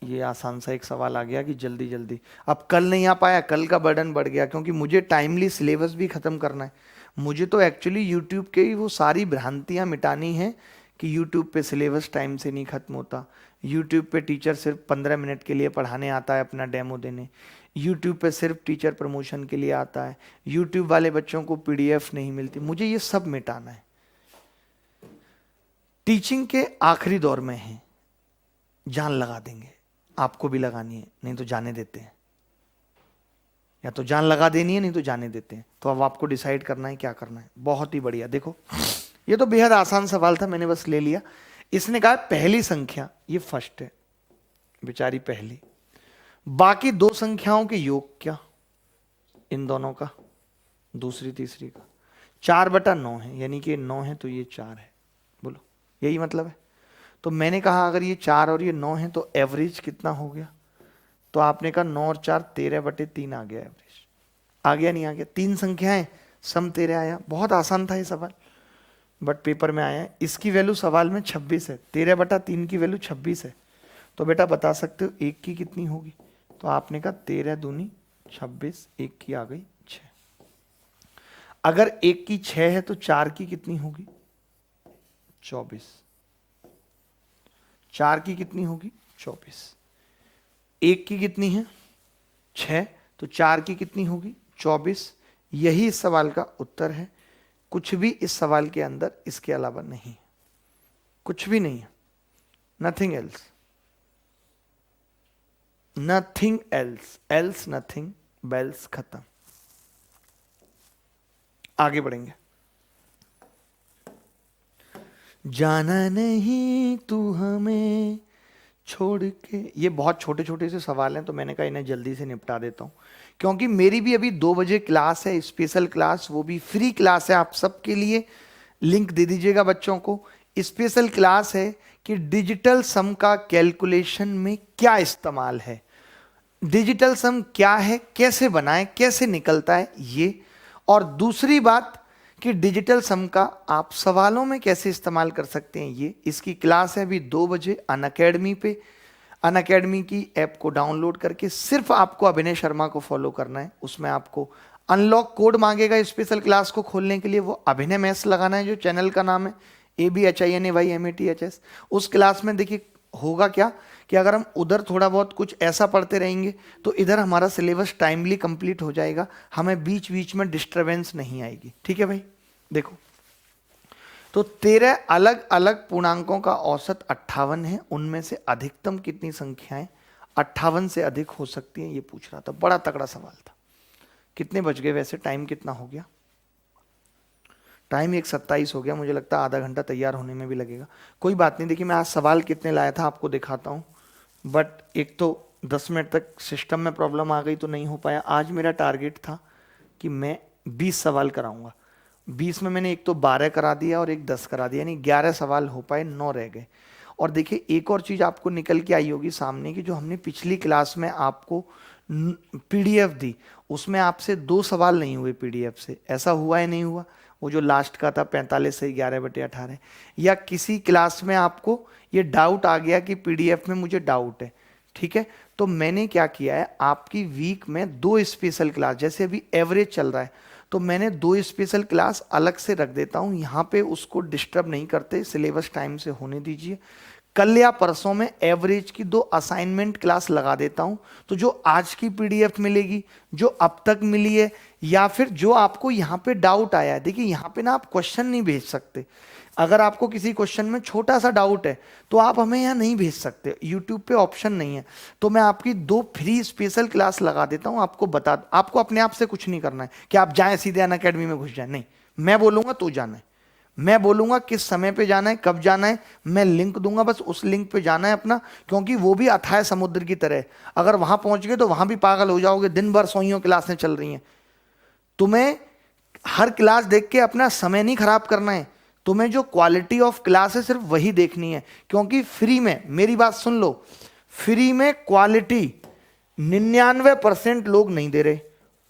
ये आसान सा एक सवाल आ गया कि जल्दी जल्दी, अब कल नहीं आ पाया, कल का बर्डन बढ़ गया, क्योंकि मुझे टाइमली सिलेबस भी खत्म करना है। मुझे तो एक्चुअली यूट्यूब के ही वो सारी भ्रांतियां मिटानी है कि यूट्यूब पे सिलेबस टाइम से नहीं खत्म होता, यूट्यूब पे टीचर सिर्फ 15 मिनट के लिए पढ़ाने आता है अपना डेमो देने, यूट्यूब पे सिर्फ टीचर प्रमोशन के लिए आता है, यूट्यूब वाले बच्चों को पीडीएफ नहीं मिलती, मुझे ये सब मिटाना है। टीचिंग के आखिरी दौर में है, जान लगा देंगे, आपको भी लगानी है, नहीं तो जाने देते हैं, या तो जान लगा देनी है नहीं तो जाने देते हैं। तो अब आपको डिसाइड करना है क्या करना है। बहुत ही बढ़िया, देखो ये तो बेहद आसान सवाल था, मैंने बस ले लिया। इसने कहा पहली संख्या, ये फर्स्ट है बेचारी पहली, बाकी दो संख्याओं के योग क्या, इन दोनों का, दूसरी तीसरी का, 4/9 है, यानी कि 9 है तो ये 4 है, बोलो यही मतलब है। तो मैंने कहा अगर ये 4 और ये 9 है तो एवरेज कितना हो गया, तो आपने कहा 9 और 4 13/3 आ गया एवरेज। आ गया नहीं आ गया, 3 संख्याएं सम 13 आया। बहुत आसान था ये सवाल, बट पेपर में आया है। इसकी वैल्यू सवाल में 26 है, 13/3 की वैल्यू 26 है। तो बेटा बता सकते हो एक की कितनी होगी, तो आपने कहा 13 दूनी 26, एक की आ गई 6। अगर एक की 6 है तो 4 की कितनी होगी, 24। 4 की कितनी होगी, 24। एक की कितनी है, 6, तो 4 की कितनी होगी, 24। यही इस सवाल का उत्तर है। कुछ भी इस सवाल के अंदर इसके अलावा नहीं, कुछ भी नहीं है, nothing else, nothing else, else nothing, bells खत्म। आगे बढ़ेंगे। जाना नहीं तू हमें छोड़ के, ये बहुत छोटे छोटे से सवाल हैं, तो मैंने कहा इन्हें जल्दी से निपटा देता हूं, क्योंकि मेरी भी अभी 2 बजे क्लास है, स्पेशल क्लास, वो भी फ्री क्लास है आप सबके लिए। लिंक दे दीजिएगा बच्चों को। स्पेशल क्लास है कि डिजिटल सम का कैलकुलेशन में क्या इस्तेमाल है। डिजिटल सम क्या है, कैसे बनाएं, कैसे निकलता है ये, और दूसरी बात कि डिजिटल सम का आप सवालों में कैसे इस्तेमाल कर सकते हैं ये। इसकी क्लास है अभी 2 बजे अनअकैडमी पे। अनअकैडमी की ऐप को डाउनलोड करके सिर्फ आपको अभिनय शर्मा को फॉलो करना है। उसमें आपको अनलॉक कोड मांगेगा स्पेशल क्लास को खोलने के लिए, वो अभिनय मैथ्स लगाना है जो चैनल का नाम है, ABHINAYMATHS। उस क्लास में देखिए होगा क्या कि अगर हम उधर थोड़ा बहुत कुछ ऐसा पढ़ते रहेंगे तो इधर हमारा सिलेबस टाइमली कंप्लीट हो जाएगा, हमें बीच बीच में डिस्टरबेंस नहीं आएगी। ठीक है भाई, देखो तो 13 अलग अलग पूर्णांकों का औसत 58 है, उनमें से अधिकतम कितनी संख्याएं 58 से अधिक हो सकती हैं, ये पूछ रहा था। बड़ा तगड़ा सवाल था। कितने बज गए वैसे, टाइम कितना हो गया? टाइम 1:27 हो गया, मुझे लगता है आधा घंटा तैयार होने में भी लगेगा। कोई बात नहीं, देखिए मैं आज सवाल कितने लाया था आपको दिखाता हूँ, बट एक तो 10 मिनट तक सिस्टम में प्रॉब्लम आ गई तो नहीं हो पाया। आज मेरा टारगेट था कि मैं 20 सवाल कराऊंगा, 20 में मैंने एक तो 12 करा दिया और एक 10 करा दिया, यानी 11 सवाल हो पाए, 9 रह गए। और देखिए एक और चीज़ आपको निकल के आई होगी सामने की, जो हमने पिछली क्लास में आपको PDF दी, उसमें आपसे 2 सवाल नहीं हुए PDF से। ऐसा हुआ है नहीं हुआ? वो जो लास्ट का था 45 से 11/18, या किसी क्लास में आपको ये डाउट आ गया कि PDF में मुझे डाउट है, ठीक है, तो मैंने क्या किया है, आपकी वीक में 2 स्पेशल क्लास, जैसे अभी एवरेज चल रहा है तो मैंने 2 स्पेशल क्लास अलग से रख देता हूं, यहां पे उसको डिस्टर्ब नहीं करते, सिलेबस टाइम से होने दीजिए। कल या परसों में एवरेज की 2 असाइनमेंट क्लास लगा देता हूं, तो जो आज की PDF मिलेगी, जो अब तक मिली है, या फिर जो आपको यहां पे डाउट आया है। देखिए यहां पे ना आप क्वेश्चन नहीं भेज सकते, अगर आपको किसी क्वेश्चन में छोटा सा डाउट है तो आप हमें यहाँ नहीं भेज सकते, यूट्यूब पे ऑप्शन नहीं है। तो मैं आपकी 2 फ्री स्पेशल क्लास लगा देता हूँ, आपको अपने आप से कुछ नहीं करना है कि आप जाएं सीधे अनअकैडमी में घुस जाएं, नहीं, मैं बोलूंगा तो जाना है, मैं बोलूंगा किस समय पे जाना है, कब जाना है, मैं लिंक दूंगा, बस उस लिंक पे जाना है अपना, क्योंकि वो भी अथाह समुद्र की तरह है। अगर वहां पहुंच गए तो वहां भी पागल हो जाओगे, दिन भर सोइयों क्लासें चल रही हैं। तुम्हें हर क्लास देख के अपना समय नहीं खराब करना है, तुम्हें जो क्वालिटी ऑफ क्लास है सिर्फ वही देखनी है, क्योंकि फ्री में, मेरी बात सुन लो, फ्री में क्वालिटी 99% लोग नहीं दे रहे,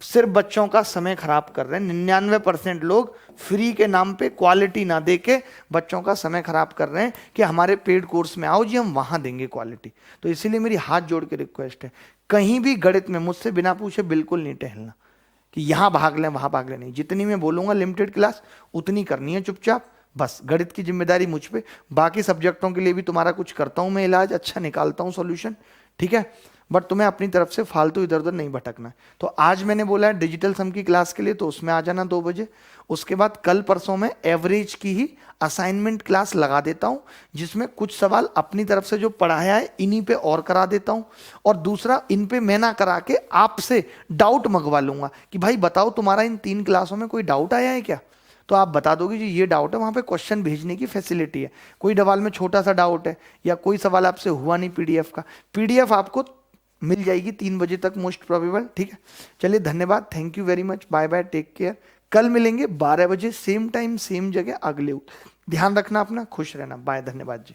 सिर्फ बच्चों का समय खराब कर रहे हैं। 99% लोग फ्री के नाम पे क्वालिटी ना देके बच्चों का समय खराब कर रहे हैं कि हमारे पेड कोर्स में आओ जी, हम वहां देंगे क्वालिटी। तो इसीलिए मेरी हाथ जोड़ के रिक्वेस्ट है, कहीं भी गणित में मुझसे बिना पूछे बिल्कुल नहीं टहलना कि यहां भाग लें वहां भाग लें, नहीं। जितनी मैं बोलूंगा लिमिटेड क्लास उतनी करनी है चुपचाप, बस गणित की जिम्मेदारी मुझ पे, बाकी सब्जेक्टों के लिए भी तुम्हारा कुछ करता हूं मैं इलाज, अच्छा निकालता हूं सॉल्यूशन, ठीक है, बट तुम्हें अपनी तरफ से फालतू इधर उधर नहीं भटकना है। तो आज मैंने बोला है डिजिटल सम की क्लास के लिए, तो उसमें आ जाना 2 बजे। उसके बाद कल परसों में एवरेज की ही असाइनमेंट क्लास लगा देता हूं, जिसमें कुछ सवाल अपनी तरफ से जो पढ़ाया है इन्हीं पे और करा देता हूं, और दूसरा इन पे मैं ना करा के आपसे डाउट मंगवा लूंगा कि भाई बताओ तुम्हारा इन 3 क्लासों में कोई डाउट आया है क्या, तो आप बता दोगे जी ये डाउट है, वहां पे क्वेश्चन भेजने की फैसिलिटी है। कोई सवाल में छोटा सा डाउट है या कोई सवाल आपसे हुआ नहीं PDF का, PDF आपको मिल जाएगी 3 बजे तक मोस्ट प्रोबेबल, ठीक है। चलिए धन्यवाद, thank you very much, bye bye, take care. कल मिलेंगे 12 बजे सेम टाइम सेम जगह अगले, ध्यान रखना अपना, खुश रहना, बाय, धन्यवाद जी।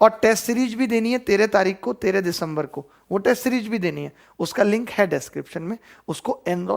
और टेस्ट सीरीज भी देनी है 13 तारीख को, 13 दिसंबर को वो टेस्ट सीरीज भी देनी है, उसका लिंक है डिस्क्रिप्शन में, उसको एनरोल